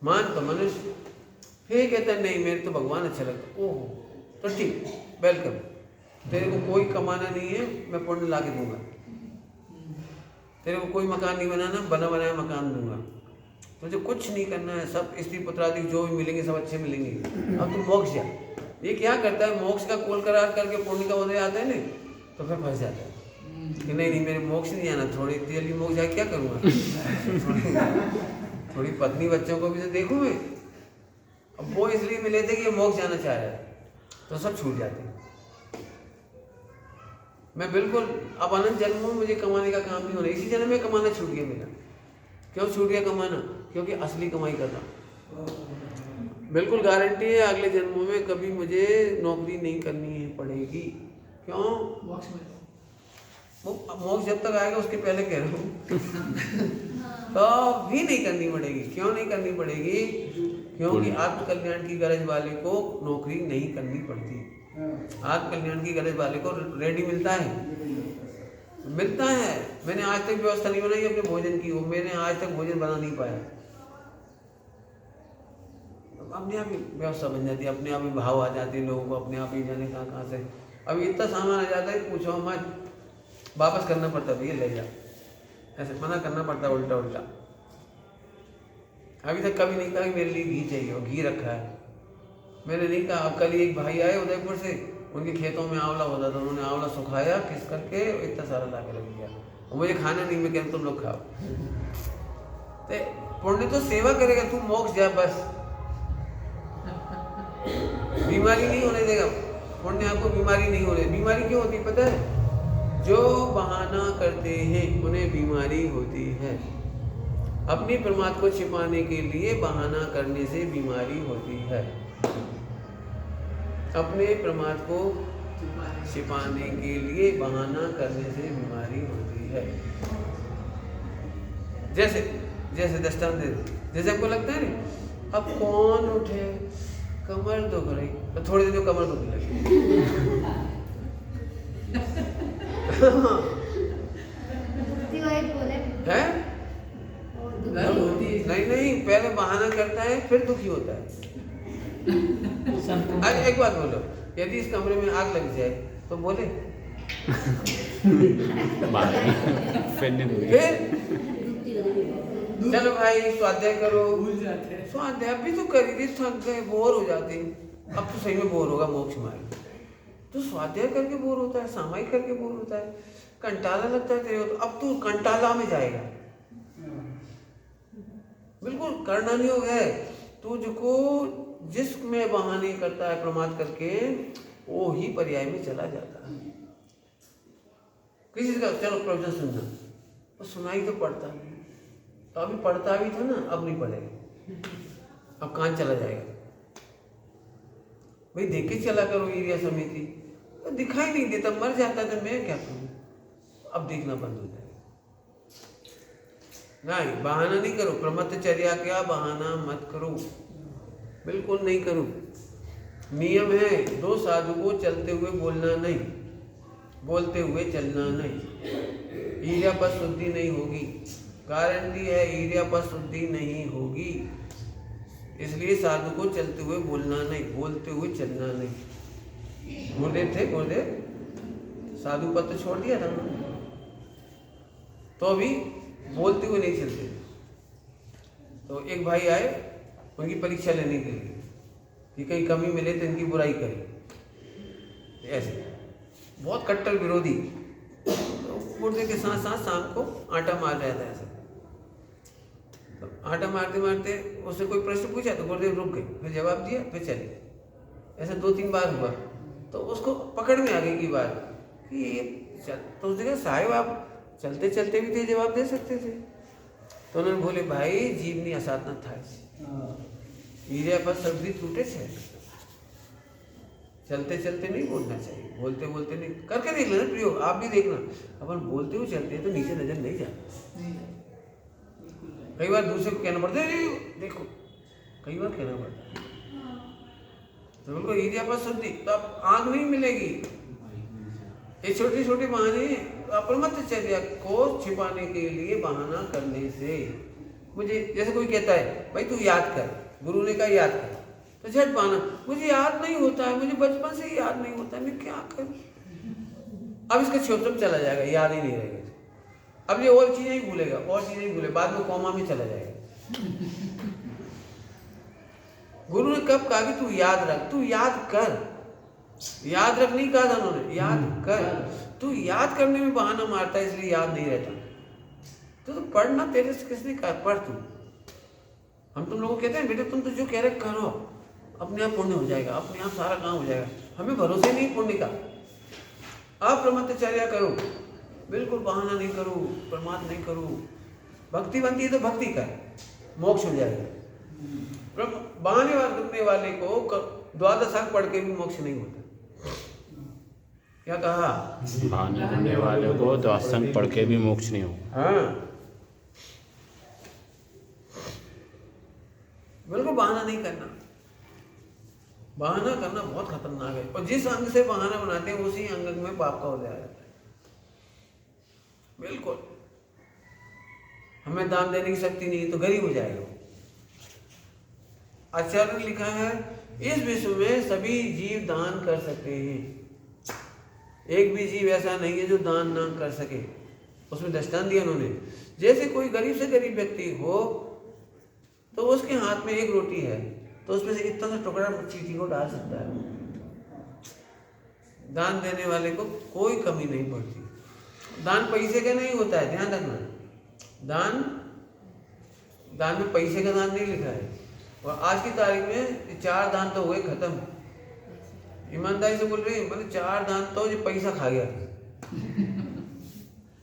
मान तो मनुष्य। फिर कहता है नहीं मेरे तो भगवान अच्छा लगता है। ओहो, तो ठीक, वेलकम, तेरे को कोई कमाना नहीं है, मैं पुण्य ला के दूंगा। तेरे को कोई मकान नहीं बनाना, बना बनाया मकान दूंगा। तुझे कुछ नहीं करना है, सब स्त्री पुत्रादि जो भी मिलेंगे सब अच्छे मिलेंगे। अब तू मोक्ष जा। ये क्या करता है, मोक्ष का कोल करार करके पुण्य का उदय आता है नहीं, तो फिर फंस जाता है कि नहीं मेरे मोक्ष नहीं जाना, थोड़ी जल्दी मोक्ष जाके क्या करूँगा, थोड़ी पत्नी बच्चों को भी तो देखूँ मैं। अब वो इसलिए मिले थे कि ये मोक्ष जाना चाह रहा है, तो सब छूट जाते। मैं बिल्कुल अब अनंत जन्मों में मुझे कमाने का काम नहीं हो रहा, इसी जन्म में कमाना छूट गया मेरा। क्यों छूट गया कमाना? क्योंकि असली कमाई कर रहा। बिल्कुल गारंटी है अगले जन्मों में कभी मुझे नौकरी नहीं करनी है पड़ेगी। क्यों? मोक्ष जब तक आएगा उसके पहले कह रहा हूँ तो भी नहीं करनी पड़ेगी। क्यों नहीं करनी पड़ेगी? क्योंकि आत्मकल्याण की गरज वाले को नौकरी नहीं करनी पड़ती। आत्मकल्याण की गरज वाले को रेडी मिलता है, मिलता है। मैंने आज तक व्यवस्था नहीं बनाई अपने भोजन की, वो मैंने आज तक भोजन बना नहीं पाया। अपने आप ही व्यवस्था बन जाती है, अपने आप ही भाव आ जाते हैं लोगों को, अपने आप ही जाने कहाँ से। अभी इतना सामान आ जाता है पूछो मत, वापस करना पड़ता भैया ले जा, ऐसे मना करना पड़ता उल्टा उल्टा। अभी तक कभी नहीं कहा कि मेरे लिए घी चाहिए, और घी रखा है। मैंने नहीं कहा। अब कल एक भाई आए उदयपुर से, उनके खेतों में आंवला होता था, उन्होंने आंवला सुखाया किस करके इतना सारा ला के रख दिया, और मुझे खाना नहीं, मैं कहता तुम लोग खाओ। तो पुण्य तो सेवा करेगा, तू मोक्ष जा बस, बीमारी नहीं होने देगा पुण्य, आपको बीमारी नहीं होने। बीमारी क्यों होती पता है? जो बहाना करते हैं उन्हें बीमारी होती है। अपनी प्रमाद को छिपाने के लिए बहाना करने से बीमारी होती है। अपने प्रमाद को छिपाने के लिए बहाना करने से बीमारी होती है। जैसे जैसे दृष्टांत दे, जैसे आपको लगता है ना अब कौन उठे, कमर दुख रही, तो थोड़ी देर में कमर दुखने लगी। है? नहीं नहीं, पहले बहाना करता है फिर दुखी होता है। आज एक बात बोलो, यदि इस कमरे में आग लग जाए तो बोले फिर चलो भाई स्वाध्याय करो, स्वाध्याय भी तो करी थी, थक गए, बोर हो जाते। अब तो सही में बोर होगा मोक्ष मार्ग। तो स्वाध्याय करके बोर होता है, सामायिक करके बोर होता है, कंटाला लगता है तेरे को, तो अब तू कंटाला में जाएगा। बिल्कुल करना नहीं हो गया। तुझको जिसमें बहाने करता है प्रमाद करके, वो ही पर्याय में चला जाता है। किसी का चलो प्रवचन सुनना, तो सुनाई तो पड़ता नहीं, तो अभी पढ़ता भी था ना, अब नहीं पढ़ेगा, अब कान चला जाएगा। भाई देख के चला करो एरिया समिति, तो दिखाई नहीं देता, मर जाता तो मैं क्या करूँ, अब देखना बंद हो जाएगा। नहीं, बहाना नहीं करो, प्रमत्तचर्या क्या बहाना मत करो, बिल्कुल नहीं करो। नियम है, दो साधु को चलते हुए बोलना नहीं, बोलते हुए चलना नहीं। ईर्ष्यापद शुद्धि नहीं होगी, गारंटी है ईर्ष्यापद शुद्धि नहीं होगी। इसलिए साधु को चलते हुए बोलना नहीं, बोलते हुए चलना नहीं। गुरुदेव थे, गुरुदेव साधु पद तो छोड़ दिया था उन्होंने, तो अभी बोलते हुए नहीं चलते। तो एक भाई आए उनकी परीक्षा लेने के लिए कि कहीं कमी मिले तो इनकी बुराई करें, ऐसे बहुत कट्टर विरोधी। तो गुरुदेव के साथ साथ शाम को आटा मार रहा था ऐसे। तो आटा मारते मारते उससे कोई प्रश्न पूछा तो गुरुदेव रुक गए, फिर जवाब दिया, फिर चले। ऐसे 2-3 बार हुआ, तो उसको पकड़ में आ गई की बात कि ये तो उसने कहा साहिब आप चलते चलते भी थे, जवाब दे सकते थे। तो उन्होंने बोले भाई जीवनी असाधना था, ईर्ष्यापद शब्द टूटे से, चलते चलते नहीं बोलना चाहिए, बोलते बोलते नहीं। करके देख लेना प्रयोग, आप भी देखना, अपन बोलते हुए चलते हैं तो नीचे नजर नहीं जाती। कई बार दूसरे को कहना पड़ता है देखो, कई बार कहना पड़ता है तो बिल्कुल ईर्ष्या शुद्धि, तो अब आग नहीं मिलेगी। ये छोटे छोटे बहाने अपरमतचर्या को छिपाने के लिए बहाना करने से, मुझे जैसे कोई कहता है भाई तू याद कर, गुरु ने कहा याद कर, तो झट बहाना मुझे याद नहीं होता है, मुझे बचपन से ही याद नहीं होता है, मैं क्या करूं। अब इसका छोटा चला जाएगा, याद ही नहीं रहेगा। अब ये और चीजें ही भूलेगा, और चीजें ही भूलेगा, बाद में कोमा में चला जाएगा। गुरु ने कब कहा कि तू याद रख, तू याद कर, याद रख नहीं कहा था उन्होंने, याद कर। तू याद करने में बहाना मारता है इसलिए याद नहीं रहता। तो पढ़ना तेरे से किसने कहा, पढ़ तू। हम तुम लोगों को कहते हैं बेटे तुम तो जो कह रहे करो, अपने आप पुण्य हो जाएगा, अपने आप सारा काम हो जाएगा। हमें भरोसे नहीं पुण्य का। आप ब्रह्मचर्या करो, बिल्कुल बहाना नहीं करो, प्रमाद नहीं करो। भक्ति बनती है तो भक्ति कर, मोक्ष हो जाएगा। बहाने करने वाले को द्वादश अंग पढ़ के भी मोक्ष नहीं होता। क्या कहा? बहाने करने वाले को द्वादश अंग पढ़ के भी मोक्ष नहीं होगा। हाँ, बिल्कुल बहाना नहीं करना। बहाना करना बहुत खतरनाक है, और जिस अंग से बहाना बनाते हैं उसी अंग में पाप का उदय आ जाता है। बिल्कुल, हमें दान देने की शक्ति नहीं तो गरीब हो जाएगा। आचार्य ने लिखा है इस विश्व में सभी जीव दान कर सकते हैं, एक भी जीव ऐसा नहीं है जो दान ना कर सके। उसमें दृष्टांत दिया उन्होंने, जैसे कोई गरीब से गरीब व्यक्ति हो तो उसके हाथ में एक रोटी है तो उसमें से इतना सा टुकड़ा चीटी को डाल सकता है। दान देने वाले को कोई कमी नहीं पड़ती। दान पैसे का नहीं होता है, ध्यान रखना। दान में पैसे का दान नहीं लिखा है। और आज की तारीख में 4 दान तो हुए खत्म। ईमानदारी से बोल रही है, मतलब 4 दान तो ये पैसा खा गया।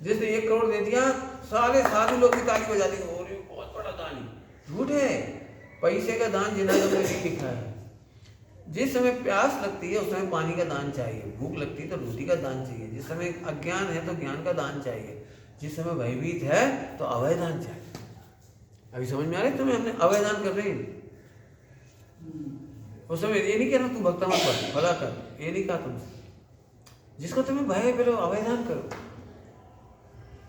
जिसने 1 करोड़ दे दिया, सारे साधु लोग की ताली बजा दी, बहुत बड़ा दान। झूठ है, पैसे का दान जिन्होंने नहीं लिखा है। जिस समय प्यास लगती है उस समय पानी का दान चाहिए, भूख लगती है तो रोटी का दान चाहिए, जिस समय अज्ञान है तो ज्ञान का दान चाहिए, जिस समय भयभीत है तो अभय दान चाहिए। अभी समझ में आ रहा है तुम्हें? हमने अभय दान कर रहे हैं। उस समय ये नहीं कह रहा तू भक्ता मत कर, भला कर, ये नहीं कहा तुमसे। जिसको तुम्हें भय है पहले अभय दान करो।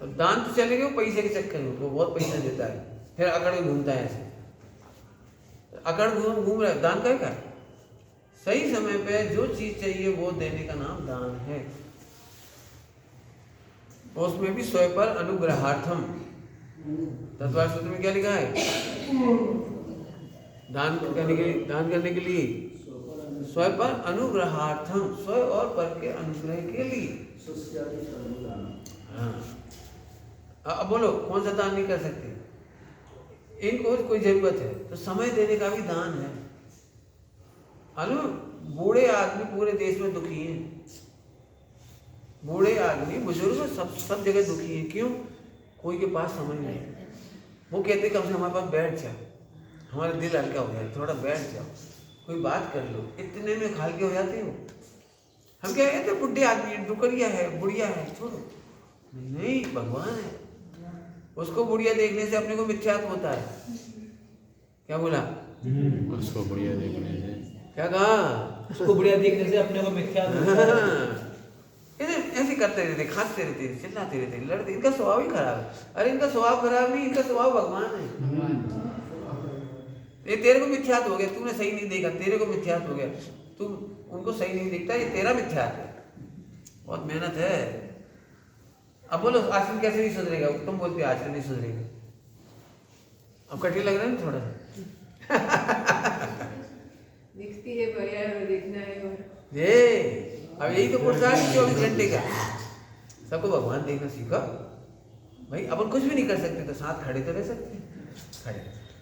तो दान तो चलेगा पैसे के चक्कर में, वो बहुत पैसा देता है, फिर अकड़ में घूमता है ऐसे, अकड़ घूम रहा है। दान करेगा सही समय पे जो चीज चाहिए वो देने का नाम दान है। उसमें भी स्वयं पर अनुग्रहार्थम। तत्वार सूत्र में क्या लिखा है? दान करने के लिए स्वयं पर अनुग्रहार्थम, स्वयं और पर के अनुग्रह के लिए। हाँ, अब बोलो कौन सा दान नहीं कर सकते? इनको कोई जरूरत है तो समय देने का भी दान है। हेलो, बूढ़े आदमी पूरे देश में दुखी हैं। बूढ़े आदमी, बुजुर्ग सब जगह दुखी हैं। क्यों? कोई के पास समय नहीं है। वो कहते कम से हमारे पास बैठ जाओ, हमारा दिल हल्का हो जाए, थोड़ा बैठ जाओ, कोई बात कर लो। इतने में खालके हो जाते हो। हम क्या कहते हैं, बुढ़े आदमी, डुकरिया है, बुढ़िया है, छोड़ो। नहीं, भगवान है। उसको बुढ़िया देखने से अपने को मिथ्यात्व होता है। क्या बोला? उसको बुढ़िया देखने से क्या कहा? उसको बुढ़िया देखने से अपने को मिथ्यात्व। ऐसे करते रहते, खाते रहते, चिल्लाते रहते, लड़ते। इनका स्वभाव ही खराब है। अरे इनका स्वभाव खराब नहीं, इनका स्वभाव भगवान है। ये तेरे को मिथ्यात हो गया, तूने सही नहीं देखा, तेरे को मिथ्यात हो गया, तू उनको सही नहीं देखता, ये तेरा मिथ्यात है। बहुत मेहनत है। अब बोलो आश्रम कैसे नहीं सुधरेगा? तुम बोलते आश्रम नहीं सुधरेगा। अब कठिन लग रहा है ना थोड़ा सा। दिखती है पर्याय, देखना है। और ये अब यही तो पुरुषार्थ है 24 घंटे का। सबको भगवान देखना सीखो भाई। अपन कुछ भी नहीं कर सकते तो साथ खड़े तो रह सकते हैं, खड़े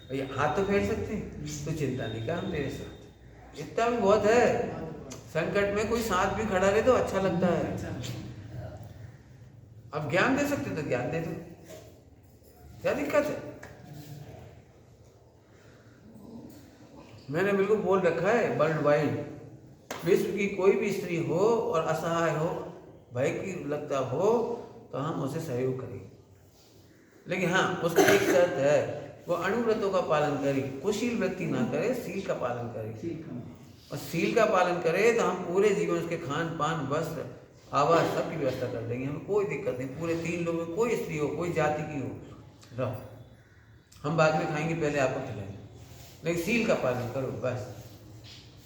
भाई, हाथ तो फेर सकते हैं, तो चिंता नहीं कर, हम तेरे साथ। इतना भी बहुत है। संकट में कोई साथ भी खड़ा रहे तो अच्छा लगता है। अब ज्ञान दे सकते तो ज्ञान दे दो, क्या दिक्कत है? मैंने बिल्कुल बोल रखा है वर्ल्ड वाइड, विश्व की कोई भी स्त्री हो और असहाय हो, भय की लगता हो, तो हम उसे सहयोग करें। लेकिन हाँ, उसकी एक शर्त है, वो अणुव्रतों का पालन करे, कुशील वृत्ति ना करे, सील का पालन करे। और सील का पालन करे तो हम पूरे जीवन उसके खान पान वस्त्र आवास सबकी व्यवस्था कर देंगे, हमें कोई दिक्कत नहीं। पूरे 3 लोग में कोई स्त्री हो, कोई जाति की हो, रहो, हम बाद में खाएंगे, पहले आपको खिलाएंगे, लेकिन सील का पालन करो बस।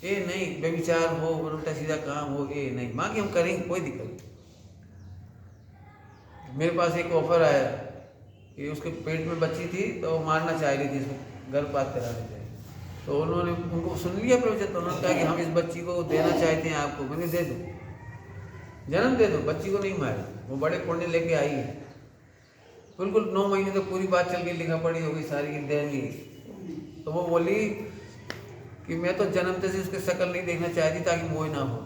ये नहीं व्यभिचार हो, उल्टा सीधा काम हो, ये नहीं। माँ की हम करेंगे, कोई दिक्कत नहीं। मेरे पास एक ऑफर आया कि उसके पेट में बच्ची थी तो वो मारना चाह रही थी, इसको गर्भपात करा देते हैं। तो उन्होंने उनको सुन लिया प्रवचन, तो उन्होंने कहा कि हम इस बच्ची को देना चाहते हैं आपको। मैंने दे दो, जन्म दे दो, बच्ची को नहीं मारे। वो बड़े पुण्य लेके आई है, बिल्कुल 9 महीने तो पूरी बात चल गई, लिखा पढ़ी हो गई सारी की देंगी। तो वो बोली कि मैं तो जन्मते से उसकी शक्ल नहीं देखना चाहती ताकि मोह ना हो,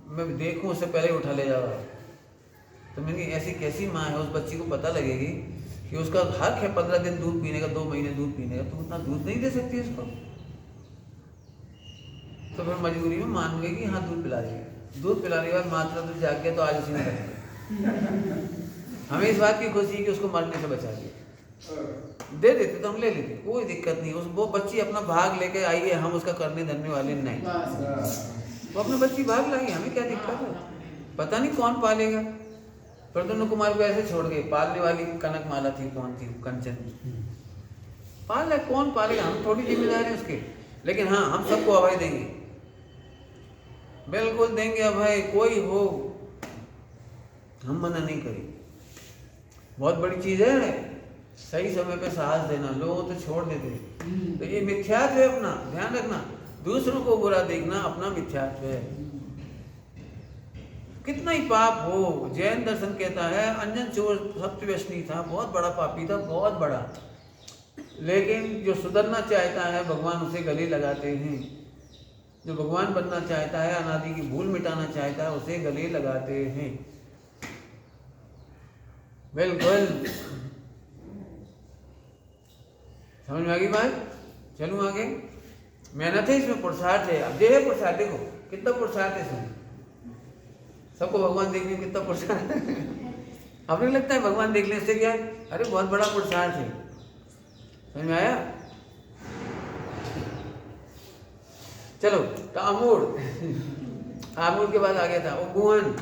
मैं देखूं उससे पहले ही उठा ले जाओ। तो मैंने ऐसी कैसी माँ है, उस बच्ची को पता लगेगी कि उसका हक है 15 दिन दूध पीने का, 2 महीने दूध पीने का, तो उतना दूध नहीं दे सकती उसको। तो फिर मजबूरी में मान गई कि हाँ दूध पिला देगी। दूध पिलाने के बाद मात्रा दूध जाग गया तो आज उसी में रख गया। हमें इस बात की खुशी है कि उसको मरने से बचा दिया। दे देते तो हम ले लेते, कोई दिक्कत नहीं। वो बच्ची अपना भाग लेके आई है, हम उसका करने धरने वाले नहीं। वो अपनी बच्ची भाग लाई, हमें क्या दिक्कत है। पता नहीं कौन पालेगा। प्रद्युम्न कुमार को ऐसे छोड़ गए, पालने वाली कनक माला थी, कौन थी, कंचन, पाल है, कौन पालेगा, हम थोड़ी जिम्मेदार है उसके। लेकिन हाँ, हम सबको अभय देंगे, बिल्कुल देंगे अभय, कोई हो हम मना नहीं करेंगे। बहुत बड़ी चीज है सही समय पे साहस देना, लोगों तो छोड़ देते हैं। तो ये मिथ्यात्व है, अपना ध्यान रखना। दूसरों को बुरा देखना अपना मिथ्यात्व है। कितना ही पाप हो, जैन दर्शन कहता है अंजन चोर सप्तव्यसनी था, बहुत बड़ा पापी था, बहुत बड़ा। लेकिन जो सुधरना चाहता है भगवान उसे गले लगाते हैं। जो भगवान बनना चाहता है, अनादि की भूल मिटाना चाहता है, उसे गले लगाते हैं। बिल्कुल समझ में आ गई बात। चलूँ आगे। मेहनत है इसमें, पुरुषार्थ है। अब है पुरुषार्थ, देखो कितना पुरुषार्थ है इसमें। सबको भगवान देखने में कितना पुरुषार्थ है। अपने लगता है भगवान देखने से क्या है, अरे बहुत बड़ा पुरुषार्थ है। समझ में आया। चलो तो आमूर, आमूर के बाद आ गया था उपगुहन।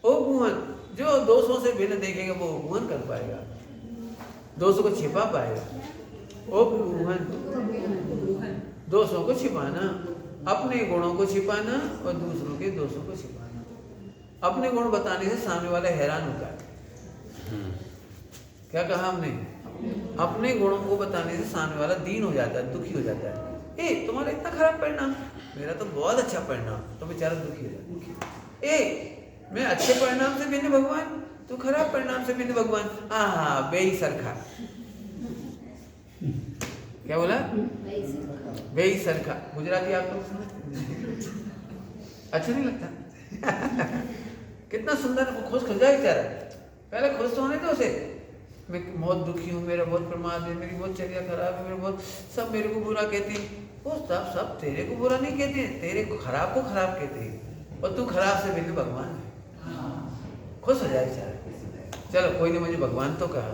उपगुहन जो दोषों से भिन्न देखेगा वो उपगुहन कर पाएगा, दोषों को छिपा पाएगा। उपगुहन दोषों को छिपाना, अपने गुणों को छिपाना और दूसरों के दोषों को छिपाना। अपने गुण बताने से सामने वाला हैरान होता है। क्या कहा हमने, अपने गुणों को बताने से सामने वाला दीन हो जाता है, दुखी हो जाता है। ए तुम्हारा इतना खराब परिणाम, मेरा तो बहुत अच्छा परिणाम, तो बेचारा दुखी हो जाता है। ए मैं अच्छे परिणाम से भिन्न भगवान, तू खराब परिणाम से भिन्न भगवान। हाँ बेई सरखा, क्या बोला, बेई सरखा। गुजराती आप लोग अच्छा नहीं लगता। कितना सुंदर, वो खुश हो जाए बेचारा। पहले खुश तो होने दो उसे, मैं बहुत दुखी हूँ, मेरा बहुत प्रमाद है, मेरी बहुत चर्या खराब है, मेरे बहुत सब मेरे को बुरा कहते हैं। वो सब तेरे को बुरा नहीं कहते, तेरे को खराब कहते हैं, और तू खराब से भिन्न भगवान है। खुश हो जाए बेचारा। चलो कोई ने मुझे भगवान तो कहा,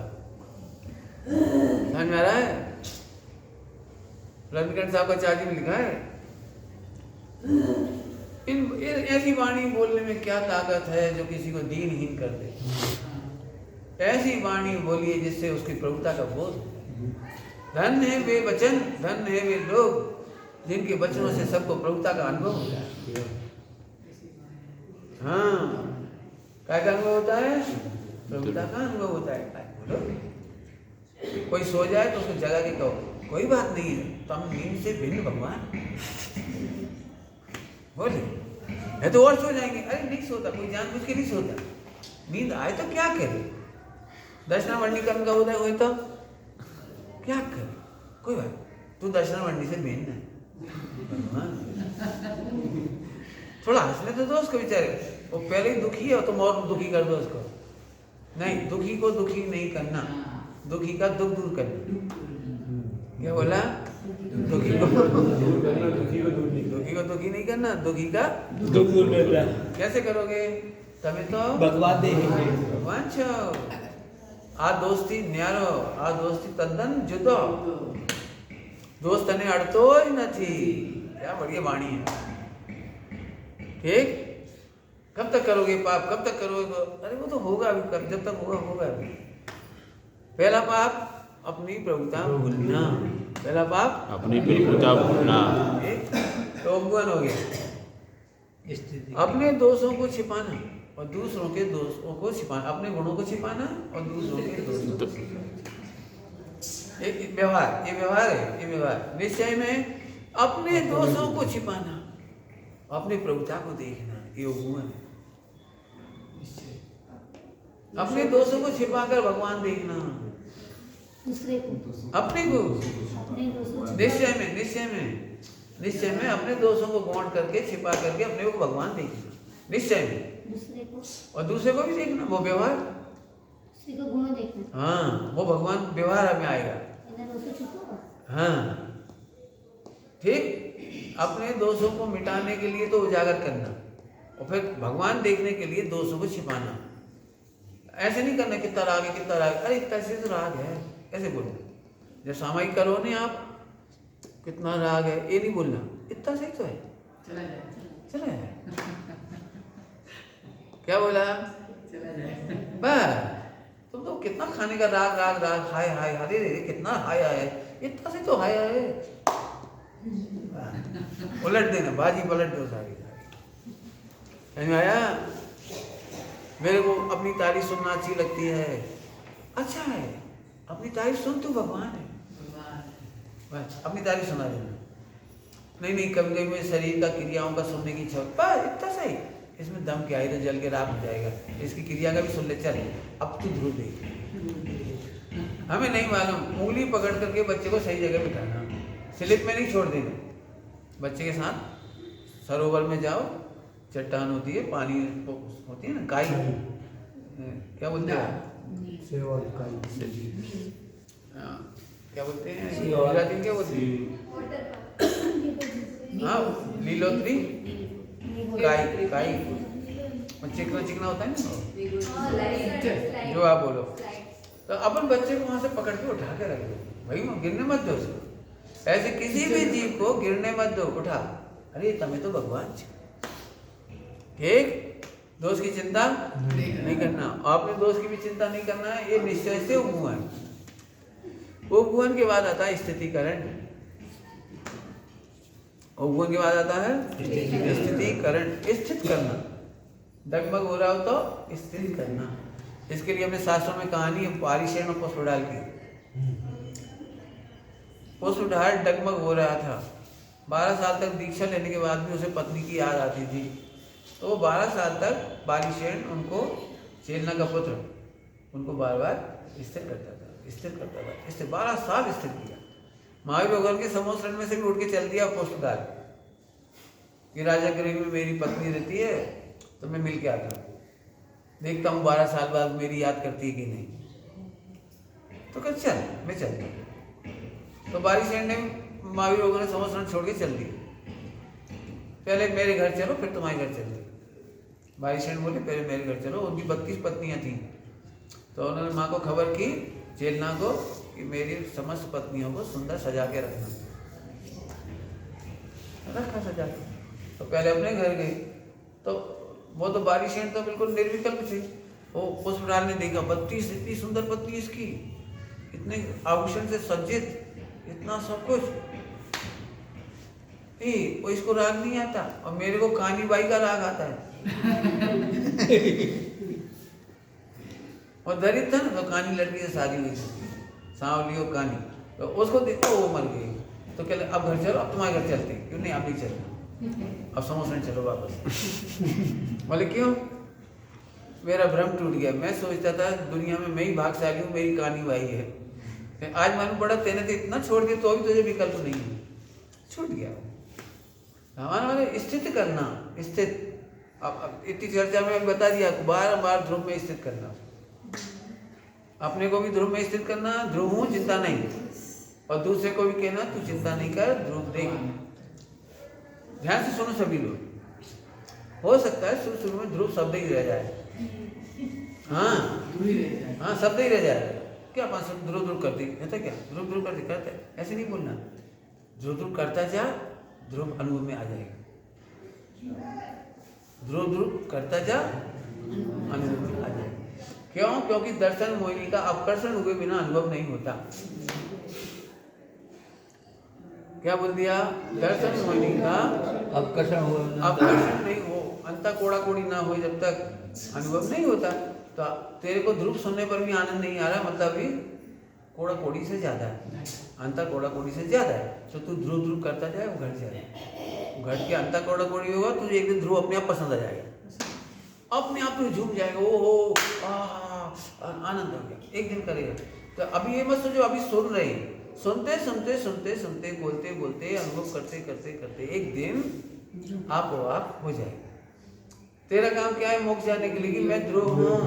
समझ में आ रहा है। रविकरण साहब का चार्ज में लिखा है, इन ऐसी वाणी बोलने में क्या ताकत है जो किसी को दीनहीन कर दे। ऐसी वाणी बोलिए जिससे उसकी प्रभुता का बोध। धन्य है वे वचन, धन्य है वे लोग जिनके वचनों से सबको प्रभुता का अनुभव होता है। हाँ, क्या का अनुभव होता है, प्रभुता का अनुभव होता है। बोलो, कोई सो जाए तो उसको जगा के कहो कोई बात नहीं है, तो हम नींद से भिन्न भगवान बोले है तो और सो जाएंगे। अरे नहीं सोता, कोई जानबूझ के नहीं सोता। नींद आए तो क्या करे, दर्शनावर्णी कर्म का होता है, वही तो क्या करे, कोई बात, तू दर्शनावर्णी से भिन्न है भगवान। थोड़ा हंसने तो दो उसको बेचारे, वो पहले ही दुखी है तो और दुखी कर दो उसको। नहीं, दुखी को दुखी नहीं करना, दुखी का दुख दूर करना। क्या बोला, दुखी को दूर करना, दुखी को दुखी नहीं करना, दुखी का दुख दूर करना। कैसे करोगे, तभी तो भगवान देखेंगे। भगवान छो। आ दोस्ती न्यारो, आ दोस्ती तद्दन जुदो, दोस्त ने अड़तो ही नहीं। क्या बढ़िया वाणी है। ठीक, कब तक करोगे पाप, कब तक करोगे? अरे वो तो होगा अभी, कब जब तक होगा होगा अभी। पहला पाप अपनी प्रभुता भूलना, पहला पाप अपनी प्रभुता भूलना। तो अज्ञान हो गया। स्थिति अपने दोषों को छिपाना और दूसरों के दोषों को छिपाना, अपने गुणों को छिपाना और दूसरों के दोषों को छिपाना। एक व्यवहार, ये व्यवहार है, ये व्यवहार। निश्चय में अपने दोषों को छिपाना, अपनी प्रभुता को देखना, ये अज्ञान है। अपने दोषों को छिपाकर भगवान देखना, दूसरे को, अपने को अपने दोस्तों निश्चय में अपने दोषों को गौण करके छिपा करके अपने को भगवान देखना, निश्चय में। दूसरे को, और दूसरे को भी देखना, वो व्यवहार। दूसरे को गुण देखना। हाँ, वो भगवान व्यवहार में आएगा। इधर दोस्तों छुपा। हाँ, ठीक। अपने दोषों को मिटाने के लिए तो उजागर करना और फिर भगवान देखने के लिए दोषों को छिपाना। ऐसे नहीं करना कितना राग है, कितना राग, अरे इतना से तो राग है, ऐसे बोलना। जब सामायिक करो ने आप, कितना राग है, ये नहीं बोलना, इतना सही तो है, चला जाए। क्या बोला? बस तुम तो कितना खाने का राग राग राग, हाय हाय, अरे रे कितना हाय हाय, इतना से तो हाय हाय। उलट देना, बाजी पलट दो सारी। समझ में आया? मेरे को अपनी तारीफ सुनना अच्छी लगती है, अच्छा है, अपनी तारीफ सुन, तू भगवान है, बस अपनी तारीफ सुना देना। नहीं कभी कभी मेरे शरीर का क्रियाओं का सुनने की इच्छा, बस इतना सही। इसमें दम क्या है, तो जल के राख हो जाएगा, इसकी क्रिया का भी सुन ले, चल अब तू ध्रुव देख। हमें नहीं मालूम, उंगली पकड़ करके बच्चे को सही जगह बिठाना, स्लिप में नहीं छोड़ देना। बच्चे के साथ सरोवर में जाओ, चट्टान होती है, पानी होती है ना, काई, क्या बोलते हैं, क्या बोलते हैं, गुजराती क्या बोलते हैं? हाँ, लीलोत्री, काई, चिकना चिकना होता है ना, जो आप बोलो। तो अपन बच्चे को वहां से पकड़ के उठा के रख दो, भाई गिरने मत दो उसको। ऐसे किसी भी जीव को गिरने मत दो, उठा, अरे तमें तो भगवान छे। ठीक, दोस्त की चिंता नहीं करना, आपने दोस्त की भी चिंता नहीं करना है, ये निश्चय से उपगुण। उपगुण के बाद आता है स्थितिकरण, उपगुण के बाद आता है स्थितिकरण, स्थित करना। डगमग हो रहा हो तो स्थित करना। इसके लिए अपने शास्त्रों में कहानी है पारिशेण और पुष्पडाल की। पुष्पडाल डगमग हो रहा था, 12 साल तक दीक्षा लेने के बाद भी उसे पत्नी की याद आती थी, तो वो 12 साल तक बालिशेन उनको, चेलना का पुत्र, उनको बार बार स्थिर करता था, इससे 12 साल स्थिर किया। महावीर भगवान के समोसरण में से भी उठ के चल दिया पुष्पदार कि राजा गृह में मेरी पत्नी रहती है, तो मैं मिल के आता हूँ, देखता हूँ 12 साल बाद मेरी याद करती है कि नहीं। तो कह चल, मैं चलता हूँ। तो बारिशेन ने महावीर भगवान ने समोसरण छोड़ के चल दिया, पहले मेरे घर चलो फिर तुम्हारे घर चलो। बारिशेन बोले पहले मेरे घर चलो। उनकी 32 पत्नियां थीं, तो उन्होंने माँ को खबर की, चेलना को, कि मेरी समस्त पत्नियों को सुंदर सजा के रखना। रखा सजा के, तो पहले अपने घर गई, तो वो तो बारिशेन तो बिल्कुल निर्विकल्प थी। वो पुष्पराल ने देखा 32 इतनी सुंदर पत्नी इसकी, इतने आभूषण से सज्जित, इतना सब कुछ, वो इसको राग नहीं आता, और मेरे को कानी बाई का राग आता है। और दरिद्र था ना, तो कानी लड़की से शादी हुई थी, सांवली और कानी, तो उसको देखो वो मर गई। तो कहले अब घर चलो, अब तुम्हारे घर चलते। क्यों नहीं, आप नहीं चलना, अब समोसरण चलो वापस। बोले क्यों? मेरा भ्रम टूट गया, मैं सोचता था दुनिया में मैं ही भाग्यशाली हूँ, मेरी कानी बाई है। आज मालूम पड़ा तेने तो इतना छोड़ दिया, तो अभी तुझे विकल्प नहीं है, छूट गया। हमारा वाले स्थित करना, स्थित। अब इतनी चर्चा में बता दिया, बार ध्रुव में स्थित करना, अपने को भी ध्रुव में स्थित करना, ध्रुव हूँ चिंता नहीं, और दूसरे को भी कहना तू चिंता नहीं कर, ध्रुव देख। ध्यान से सुनो सभी लोग, हो सकता है शुरू में ध्रुव शब्द ही रह जाए, हाँ हाँ, शब्द ही रह जाएगा। क्या पाँच शब्द ध्रुव ध्रुव करती कहता क्या, ध्रुव ध्रुव करती कहता है, ऐसे नहीं बोलना। ध्रुव ध्रुव करता जा, ध्रुव अनुभव में आ जाएगा। ध्रुव ध्रुव करता जा, अनुभव में आ जाएगा। क्यों? क्योंकि दर्शन मोहिनी का आकर्षण हुए बिना अनुभव नहीं होता। क्या बोल दिया? दर्शन मोहिनी का आकर्षण नहीं हो, अंता कोड़ा कोड़ी ना हो, जब तक अनुभव नहीं होता। तो तेरे को ध्रुव सुनने पर भी आनंद नहीं आ रहा, मतलब भी कोड़ा कोड़ी से ज्यादा है, अंता कोड़ा कोड़ी से ज्यादा है। तो तू ध्रुव ध्रुव करता जाए, वो घट जाए, घट के अंता कोड़ा कोड़ी होगा, तुझे एक दिन ध्रुव अपने आप पसंद आ जाएगा, अपने आप तुझे झूम जाएगा, ओ हो आनंद हो गया, एक दिन करेगा। तो अभी ये मत सोचो, अभी सुन रहे हैं, सुनते सुनते सुनते सुनते बोलते बोलते अनुभव करते करते करते एक दिन आप हो जाएगा। तेरा काम क्या है? मोक्ष जाने के लिए कि मैं ध्रुव हूँ,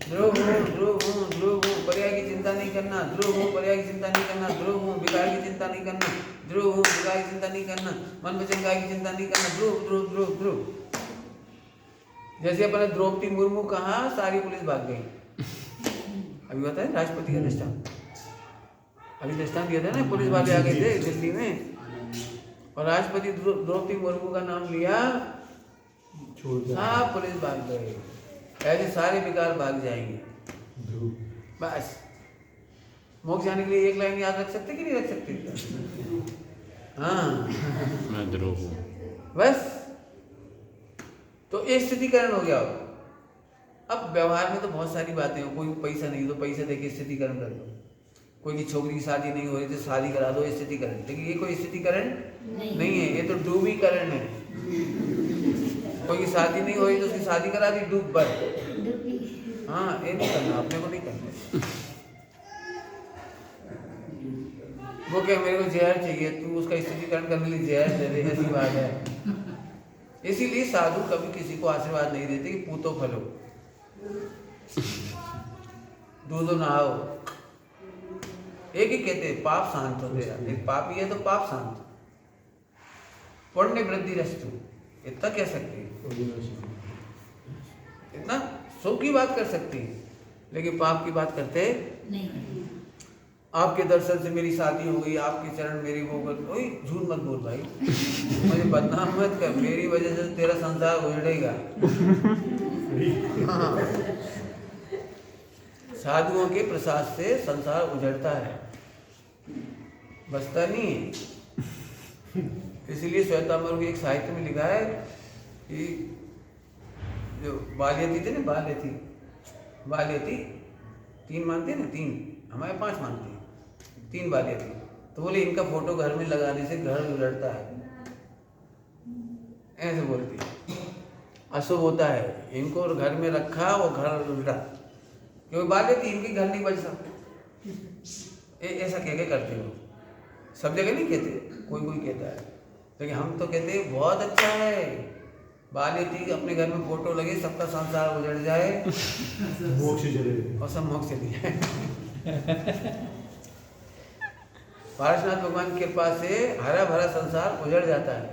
ध्रुव हूँ, ध्रुव हूँ, ध्रुव हूँ, पर्याय की चिंता नहीं करना, ध्रुव हूँ, पर्याय की चिंता नहीं करना, ध्रुव हूँ, विकार की चिंता नहीं करना, ध्रुव हूँ, विकार की चिंता नहीं करना, मन वचन काय की चिंता नहीं करना, ध्रुव ध्रुव ध्रुव ध्रुव। जैसे अपने द्रौपदी मुर्मू कहा, सारी पुलिस भाग गई। अभी बताए राष्ट्रपति का दृष्टांत, अभी दृष्टांत दिया था ना, पुलिस वाले आ गए थे दिल्ली में और राष्ट्रपति द्रौपदी मुर्मू का नाम लिया, हाँ पुलिस भाग गए। ऐसे सारे विकार भाग जाएंगे। बस मोक्ष जाने के लिए एक लाइन याद रख सकते कि नहीं रख सकते? हाँ मैं ध्रुव हूँ, बस। तो ये स्थितिकरण हो गया। अब व्यवहार में तो बहुत सारी बातें हो, कोई पैसा नहीं तो पैसा देके स्थितिकरण कर दो, कोई की छोकरी की शादी नहीं हो रही तो शादी करा दो, स्थितिकरण। लेकिन ये कोई स्थितिकरण नहीं है, ये तो डूबीकरण है। कोई की शादी नहीं हो रही तो उसकी शादी करा दी, डूब बर। हाँ, ये नहीं करना, अपने को नहीं करना। वो क्या मेरे को जहर चाहिए, तू उसका स्थितिकरण करने के लिए जहर दे दे, ऐसी बात है। इसीलिए साधु कभी किसी को आशीर्वाद नहीं देते कि पूतो फलो, दूधो नहाओ। एक ही कहते पाप शांत हो गया, एक पापी है तो पाप शांत, पुण्य वृद्धि रस्तु, इतना कह सकते हैं, इतना सुख की बात कर सकती है, लेकिन पाप की बात करते नहीं। आपके दर्शन से मेरी शादी हो गई, आपके चरण मेरी वो गई, झूठ मत बोल भाई, मुझे बदनाम मत कर, मेरी वजह से तेरा संसार उजड़ेगा। हाँ। साधुओं के प्रसाद से संसार उजड़ता है, बसता नहीं है। इसीलिए श्वेतांबर के एक साहित्य में लिखा है कि जो बाल्यती थे ना, बाल्यती 3 मानते ना, 3 हमारे 5 मानते हैं, 3 बाल्यती। तो बोले इनका फोटो घर में लगाने से घर उजड़ता है, ऐसे बोलती है, अशुभ होता है। इनको घर में रखा वो घर उल्टा, क्योंकि बाल्यती इनके घर नहीं बच सकते, ऐसा कह के करते हो। सब जगह नहीं कहते, कोई कोई कहता है, लेकिन हम तो कहते हैं बहुत अच्छा है बाल्यती, अपने घर में फोटो लगे, सबका संसार उजड़ जाए, मोक्ष चले और सब मोक्ष चली जाए। पारसनाथ भगवान की कृपा से हरा भरा संसार उजड़ जाता है।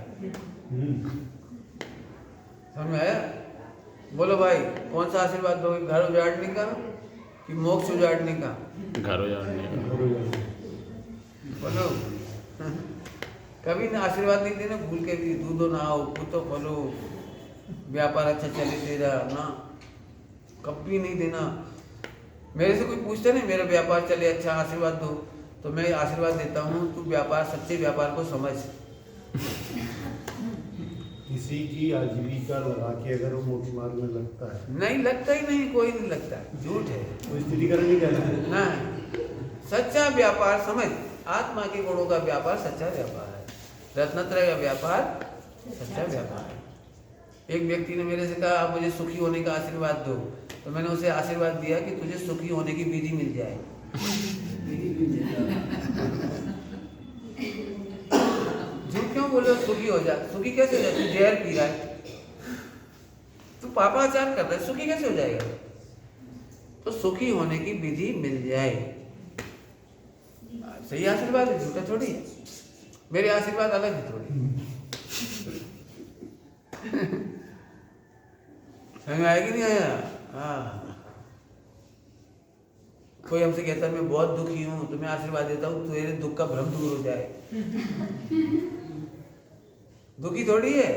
समझ में आया? बोलो भाई, कौन सा आशीर्वाद दोगे, घर उजाड़ने का कि मोक्ष उजाड़ने का? घर उजाड़ने का। बोलो। कभी ना आशीर्वाद नहीं देना भूल के भी, दूधो नहाओ, पूतो फलो, व्यापार अच्छा चले तेरा, ना कभी नहीं देना। मेरे से कोई पूछता नहीं मेरा व्यापार चले अच्छा, आशीर्वाद दो, तो मैं आशीर्वाद देता हूँ, तू व्यापार, सच्चे व्यापार को समझ। किसी की आजीविका लगा के अगर वो मोक्ष मार्ग में लगता है, नहीं लगता ही नहीं, कोई नहीं लगता, झूठ है, तो स्थितिकरण नहीं कहना है ना। सच्चा व्यापार समझ, आत्मा के गुणों का व्यापार सच्चा व्यापार है, रत्नत्रय का व्यापार सच्चा व्यापार है। एक व्यक्ति ने मेरे से कहा आप मुझे सुखी होने का आशीर्वाद दो, तो मैंने उसे आशीर्वाद दिया कि तुझे सुखी होने की विधि मिल जाए। झूठ क्यों बोले सुखी हो जा? सुखी कैसे हो जाए? तू जहर पी रहा है, तू पापाचार कर रहा है, सुखी कैसे हो जाएगा? तो सुखी होने की विधि मिल जाए, सही आशीर्वाद है, झूठा थोड़ी है। मेरे आशीर्वाद अलग है थोड़ी। समझ में आया कि नहीं आया? हाँ। कोई हमसे कहता है मैं बहुत दुखी हूँ तो मैं आशीर्वाद देता हूँ तेरे दुख का भ्रम दूर हो जाए। दुखी थोड़ी है,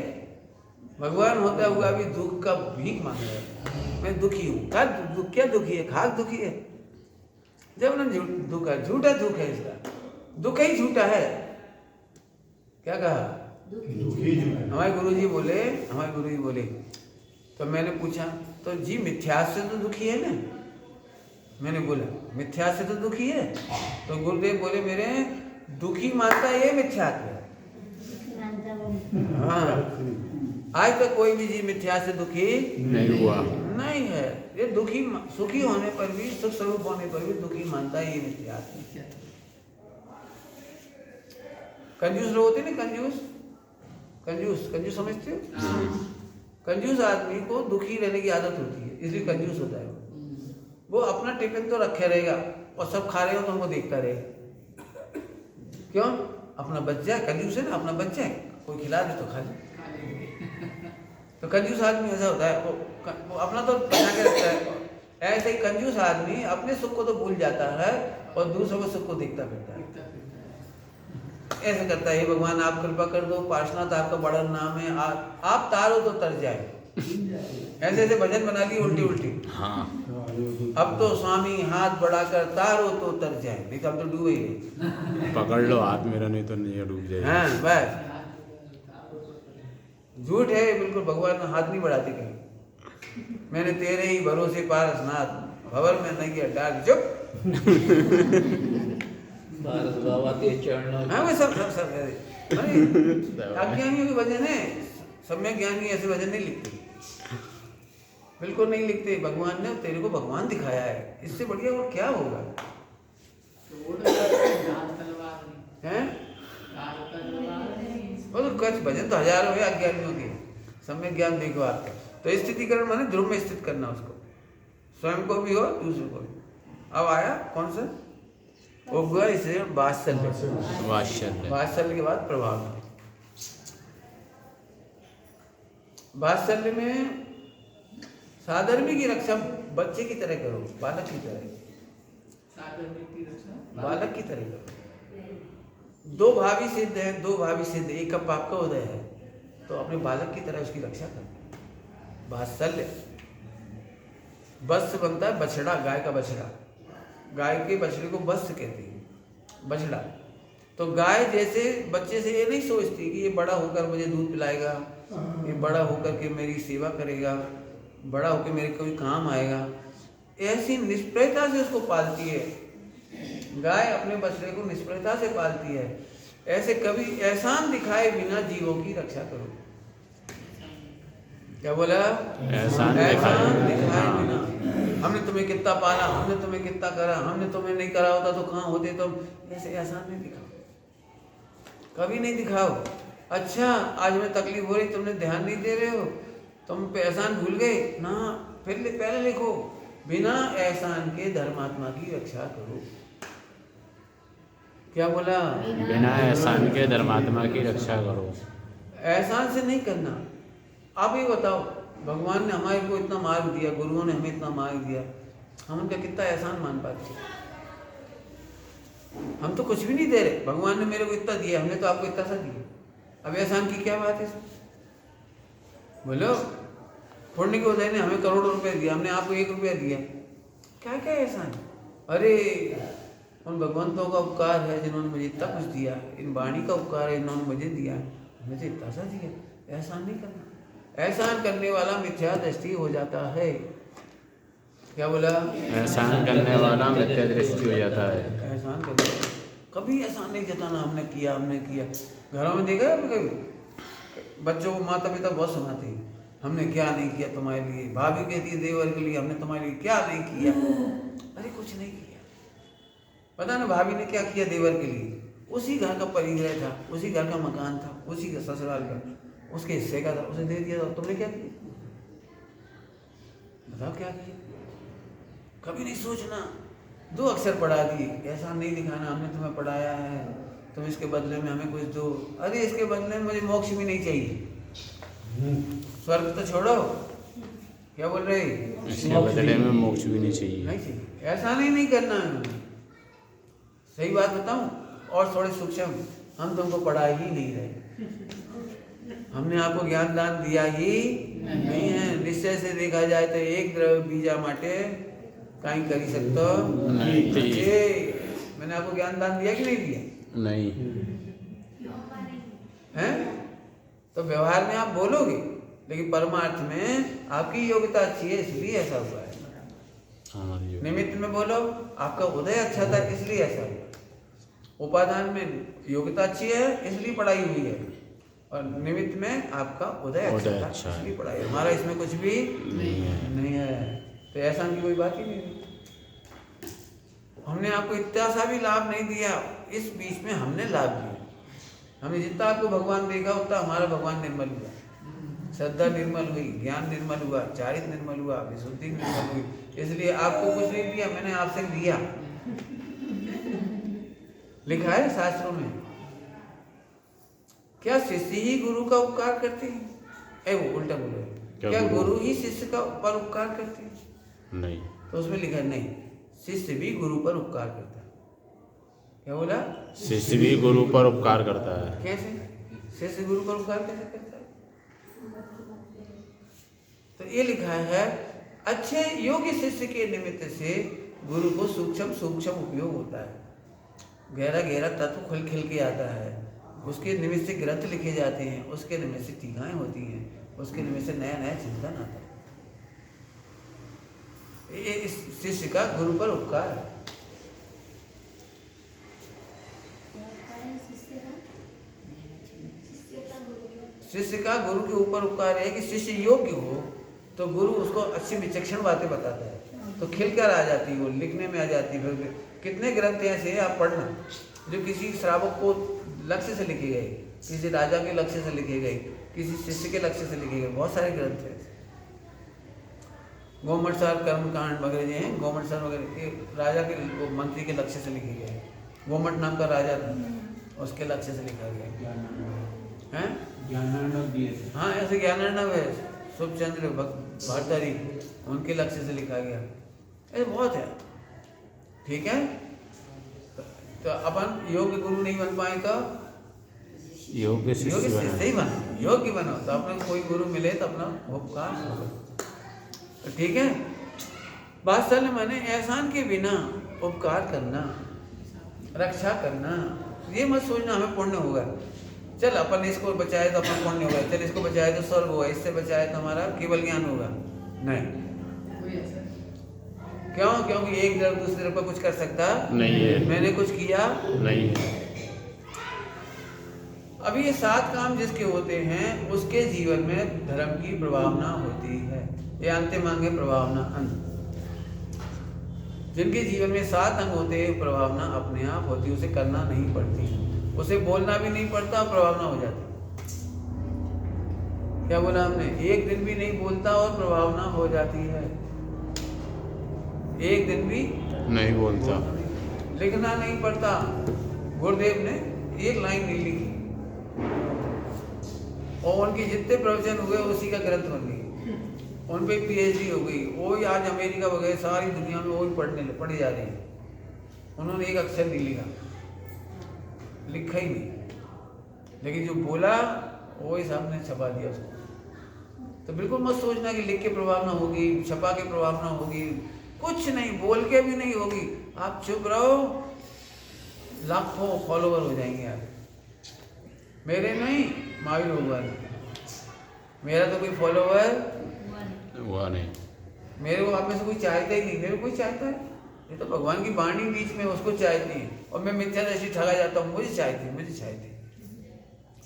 भगवान होता हुआ भी दुख का भीख मांग रहा है, मैं दुखी हूँ। क्या दुखी है? खाक दुखी है। जब ना दुख है, झूठा दुख है, इसका दुख ही झूठा है। क्या कहा? हमारे गुरुजी बोले तो मैंने पूछा तो जी मिथ्या से तो दुखी है ना? मैंने बोला मिथ्या से तो दुखी है। तो गुरुदेव बोले मेरे दुखी मानता ये मिथ्यात्व है। हाँ, आज तक कोई भी जीव मिथ्या से दुखी नहीं हुआ। नहीं है। ये दुखी सुखी होने पर भी, सुख स्वरूप होने पर भी दुखी मानता है ये मिथ्यात्व है। कंजूस लोग होते ना, कंजूस समझते हो? कंजूस आदमी को दुखी रहने की आदत होती है, इसलिए कंजूस होता है। वो अपना टिफिन तो रखे रहेगा और सब खा रहे हो तो हमको देखता रहेगा। क्यों? अपना बच्चा है, कंजूस है ना, अपना बच्चा है, कोई खिला दे तो खा ले। तो कंजूस आदमी ऐसा होता है, वो अपना तो बचा के रखता है। ऐसे ही कंजूस आदमी अपने सुख को तो भूल जाता है और दूसरों के सुख को देखता फिरता है। ऐसे करता है, हे भगवान आप कृपा कर दो, पार्श्वनाथ आपका बड़ा नाम है, आप तारो तो तर जाए। ऐसे ऐसे भजन बना लिए उल्टी। हाँ, अब तो स्वामी हाथ बढ़ाकर तारो तो तर जाए, नहीं तो अब तो डूबे ही। पकड़ लो हाथ मेरा, नहीं तो नहीं डूब जाएगा। हाँ बस, झूठ है बिल्कुल। भगवान हाथ नहीं बढ़ाते कहीं। मैंने तेरे ही भरोसे पारसनाथ, भवर में नहीं किया डाल चुप। भारत बाबा के चरणों हाँ वो सब अज्ञानियों के भजन है। सम्यक ज्ञानी ऐसे भजन नहीं लिखते, बिल्कुल नहीं लिखते। भगवान ने तेरे को भगवान दिखाया है, इससे बढ़िया और क्या होगा? हैं? वो तो कुछ भजन तो हजारों है अज्ञानियों के। सम्यक ज्ञान देखो आपका तो स्थितिकरण माने ध्रुव में स्थित करना उसको, स्वयं को भी हो दूसरे को भी। अब आया कौन सा? वो हुआ इसे वात्सल्य के बाद प्रभाव। वात्सल्य में साधर्मी की रक्षा बच्चे की तरह करो, बालक की तरह, बालक की तरह करो। दो भावी सिद्ध है, एक का पाप का उदय है, तो अपने बालक की तरह उसकी रक्षा करो। वात्सल्य वत्स बनता है बछड़ा, गाय का बछड़ा, गाय के बछड़े को वत्स कहते हैं, बछड़ा। तो गाय जैसे बच्चे से ये नहीं सोचती कि ये बड़ा होकर मुझे दूध पिलाएगा, ये बड़ा होकर के मेरी सेवा करेगा, बड़ा होकर मेरे कोई काम आएगा। ऐसी निष्प्रयता से उसको पालती है गाय, अपने बछड़े को निष्प्रयता से पालती है। ऐसे कभी एहसान दिखाए बिना जीवों की रक्षा करो। क्या बोला? एहसान दिखाए बिना। हमने तुम्हें कितना पाला, हमने तुम्हें कितना करा, हमने तुम्हें नहीं करा होता तो कहाँ होते तुम। ऐसे एहसान नहीं दिखाओ, कभी नहीं दिखाओ। अच्छा आज में तकलीफ हो रही, तुमने ध्यान नहीं दे रहे हो, तुम पे एहसान भूल गए ना, फिर पहले लिखो बिना एहसान के धर्मात्मा की रक्षा करो। क्या बोला? बिना एहसान के धर्मात्मा की रक्षा करो। एहसान से नहीं करना। आप ही बताओ, भगवान ने हमारे को इतना मार्ग दिया, गुरुओं ने हमें इतना मार्ग दिया, हम उनका कितना एहसान मान पाते? हम तो कुछ भी नहीं दे रहे। भगवान ने मेरे को इतना दिया, हमने तो आपको इतना सा दिया, अब एहसान की क्या बात है? बोलो, पुण्य के उदय ने हमें करोड़ों रुपए दिया, हमने आपको 1 रुपया दिया, क्या क्या एहसान? अरे उन भगवंतों का उपकार है जिन्होंने मुझे इतना कुछ दिया, इन वाणी का उपकार है इन्होंने मुझे दिया, मुझे इतना सा दिया। एहसान नहीं करना। एहसान करने वाला मिथ्या दृष्टि हो जाता है। क्या बोला? एहसान करने वाला मिथ्या दृष्टि हो जाता है। एहसान करने, कभी एहसान नहीं जताना हमने किया। घरों में देखा है कभी? बच्चों को माता पिता बहुत सुनाते हैं, हमने क्या नहीं किया तुम्हारे लिए। भाभी कहती है देवर के लिए, हमने तुम्हारे लिए क्या नहीं किया। अरे कुछ नहीं किया। पता ना भाभी ने क्या किया देवर के लिए? उसी घर का परिग्रह था, उसी घर का मकान था, उसी का ससुराल का, उसके हिस्से का था, उसे दे दिया था। तुमने क्या किया? बताओ क्या किया? कभी नहीं सोचना। 2 अक्षर पढ़ा दिए, ऐसा नहीं दिखाना हमने तुम्हें पढ़ाया है, तुम इसके बदले में हमें कुछ दो। अरे इसके बदले में मुझे मोक्ष भी नहीं चाहिए, स्वर्ग तो छोड़ो, क्या बोल रहे? इसके बदले में मोक्ष भी नहीं चाहिए। नहीं चाहिए, ऐसा नहीं करना है। सही बात बताऊं और थोड़े सूक्ष्म, हम तुमको पढ़ा ही नहीं रहे, हमने आपको ज्ञान दान दिया ही नहीं है। निश्चय से देखा जाए तो एक द्रव्य बीजा माटे कहीं कर ही सकते हो नहीं। मैंने आपको ज्ञान दान दिया कि नहीं दिया? नहीं हैं? तो व्यवहार में आप बोलोगे, लेकिन परमार्थ में आपकी योग्यता अच्छी है इसलिए ऐसा हुआ है। हमारी योग्यता। निमित्त में बोलो आपका उदय अच्छा था इसलिए ऐसा हुआ। उपादान में योग्यता अच्छी है इसलिए पढ़ाई हुई है, और निमित्त में आपका उदय अच्छा था इसलिए पढ़ाई। हमारा इसमें कुछ भी नहीं है। तो ऐसा की कोई बात ही नहीं। हमने आपको इतना सा भी लाभ नहीं दिया, इस बीच में हमने लाभ दिया। हमने जितना आपको भगवान देखा उतना हमारा भगवान निर्मल हुआ, श्रद्धा निर्मल हुई, ज्ञान निर्मल हुआ, चारित्र निर्मल हुआ, विशुद्धि निर्मल हुई। इसलिए आपको कुछ नहीं दिया, मैंने आपसे लिया। लिखा है शास्त्रों में, क्या शिष्य ही गुरु का उपकार करते हैं? वो उल्टा बोलो, क्या गुरु ही शिष्य का पर उपकार करते हैं? नहीं। तो उसमें लिखा है नहीं, शिष्य भी गुरु पर उपकार करता है। क्या बोला? शिष्य भी गुरु पर उपकार करता है। कैसे? शिष्य गुरु पर उपकार कैसे करता है? तो ये लिखा है, अच्छे योग्य शिष्य के निमित्त से गुरु को सूक्ष्म सूक्ष्म उपयोग होता है। गहरा गहरा तत्व खुल खिल के आता है, उसके निमित्त से ग्रंथ लिखे जाते हैं, उसके निमित्त से टीकाएं होती हैं, उसके निमित्त से नया नया चिंतन आता है। ये इस शिष्य का गुरु पर उपकार है। शिष्य का गुरु के ऊपर उपकार है कि शिष्य योग्य हो तो गुरु उसको अच्छी विचक्षण बातें बताता है, तो खिल कर आ जाती है, वो लिखने में आ जाती है। फिर कितने ग्रंथ ऐसे हैं आप पढ़ना, जो किसी श्रावक को लक्ष्य से लिखे गए, किसी राजा के लक्ष्य से लिखे गए, किसी शिष्य के लक्ष्य से लिखे गए, बहुत सारे ग्रंथ हैं। गोमटसार कर्मकांड वगैरह जो हैं, गोमटसार वगैरह राजा के मंत्री के लक्ष्य से लिखे गए। गोमट नाम का राजा था, उसके लक्ष्य से लिखा गया है। हाँ, ऐसे ज्ञानार्णव है, शुभचंद्र भट्टारी, उनके लक्ष्य से लिखा गया। ऐसे बहुत है, ठीक है। तो अपन योग्य गुरु नहीं बन पाए तो योग्य शिष्य ही बनो, योग्य बनो, तो अपने कोई गुरु मिले तो अपना उपकार होगा। तो ठीक है, वात्सल्य माने एहसान के बिना उपकार करना, रक्षा करना। ये मत सोचना हमें पुण्य होगा, चल अपन इसको बचाए तो अपन पुण्य होगा, चल इसको बचाए तो स्वर्ग होगा, इससे बचाए तो हमारा केवल ज्ञान होगा। नहीं, क्यों? क्योंकि एक तरफ दूसरे तरफ पर कुछ कर सकता नहीं है, मैंने कुछ किया नहीं है। अभी ये 7 काम जिसके होते हैं उसके जीवन में धर्म की प्रभावना होती है। ये अंतिम अंग है प्रभावना अंग। जिनके जीवन में 7 अंग होते हैं प्रभावना अपने आप होती है, उसे करना नहीं पड़ती, उसे बोलना भी नहीं पड़ता, प्रभावना हो जाती। क्या बोला हमने? एक दिन भी नहीं बोलता और प्रभावना हो जाती है। एक दिन भी नहीं बोलता, लिखना नहीं पड़ता। गुरुदेव ने एक लाइन नहीं लिखी और उनके जितने प्रवचन हुए उसी का ग्रंथ बन गई, उन पे PhD हो गई। वही आज अमेरिका वगैरह सारी दुनिया में वही पढ़े जा रहे हैं। उन्होंने एक अक्षर नहीं लिखा, लिखा ही नहीं, लेकिन जो बोला वही सामने छपा दिया उसको। तो बिल्कुल मत सोचना कि लिख के प्रभावना होगी, छपा के प्रभावना होगी, कुछ नहीं, बोल के भी नहीं होगी। आप चुप रहो, लाखों फॉलोवर हो जाएंगे आप। मेरे नहीं, महावीर भगवान, मेरा तो कोई फॉलोवर हुआ नहीं, मेरे को आप में से कोई चाहता ही नहीं, मेरे को कोई चाहता है? ये तो भगवान की वाणी बीच में उसको चाहती है, और मैं मिथ्या दृष्टि ठगा जाता हूँ। मुझे चाहती, मुझे चाहती,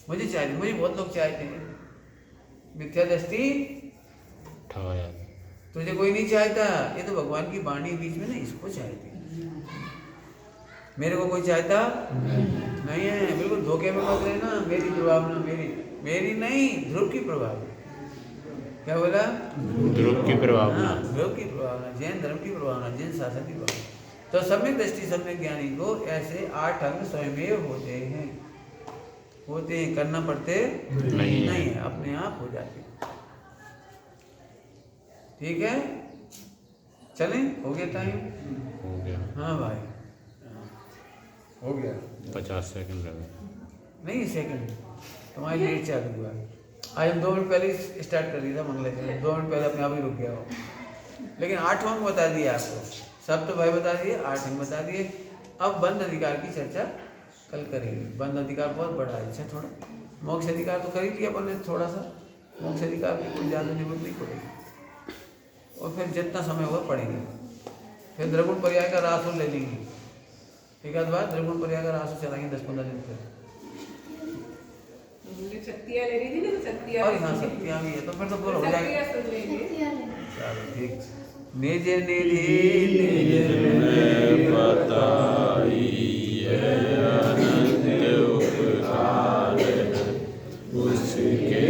मुझे चाहती, मुझे बहुत लोग चाहते हैं। मिथ्या दृष्टि ठगा जाता, तुझे कोई नहीं चाहता, ये तो भगवान की वाणी बीच में ना इसको चाहती। मेरे को कोई चाहता नहीं है, बिल्कुल धोखे में मत रहना। मेरी प्रभावना, मेरी नहीं, ध्रुव की प्रभावना। क्या बोला? ध्रुव की प्रभावना, ध्रुव की प्रभावना, जैन धर्म की प्रभावना, जैन शासन की प्रभावना। तो सम्यक दृष्टि सम्यक ज्ञानी को ऐसे 8 अंग स्वयं होते हैं, करना पड़ते नहीं है, अपने आप हो जाते। ठीक है, चलें, हो गया टाइम? हो गया। हाँ भाई, हो गया। 50 सेकंड रह गए। नहीं सेकंड, तुम्हारी लेट चालू हुआ। आज हम 2 मिनट पहले ही स्टार्ट कर दिया था मंगलाचरण, 2 मिनट पहले अपने आप ही रुक गया हो। लेकिन 8वां को बता दिया आपको, सब तो भाई बता दिए, 8वां बता दिए। अब बंद अधिकार की चर्चा कल करेंगे। बंद अधिकार बहुत बड़ा है। अच्छा, थोड़ा मोक्ष अधिकार तो कर ही लिया अपन ने, थोड़ा सा मोक्ष अधिकार की कोई ज़्यादा जरूरत नहीं पड़ेगी। और फिर जितना समय हुआ पढ़ेंगे। फिर द्रगुण पर्याय का रास ले लेंगे। एक आध बार द्रगुण पर्याय का रास चलाएंगे 10-15 दिन फिर। शक्तियाँ ले रही थी ना, तो शक्तियाँ और यहाँ शक्तियाँ भी है, तो फिर तो पूरा हो जाएगा। शक्तियाँ सुन लेंगे। चलो ठीक। निज निधि निज में बताई है अनंत उपकार, उसके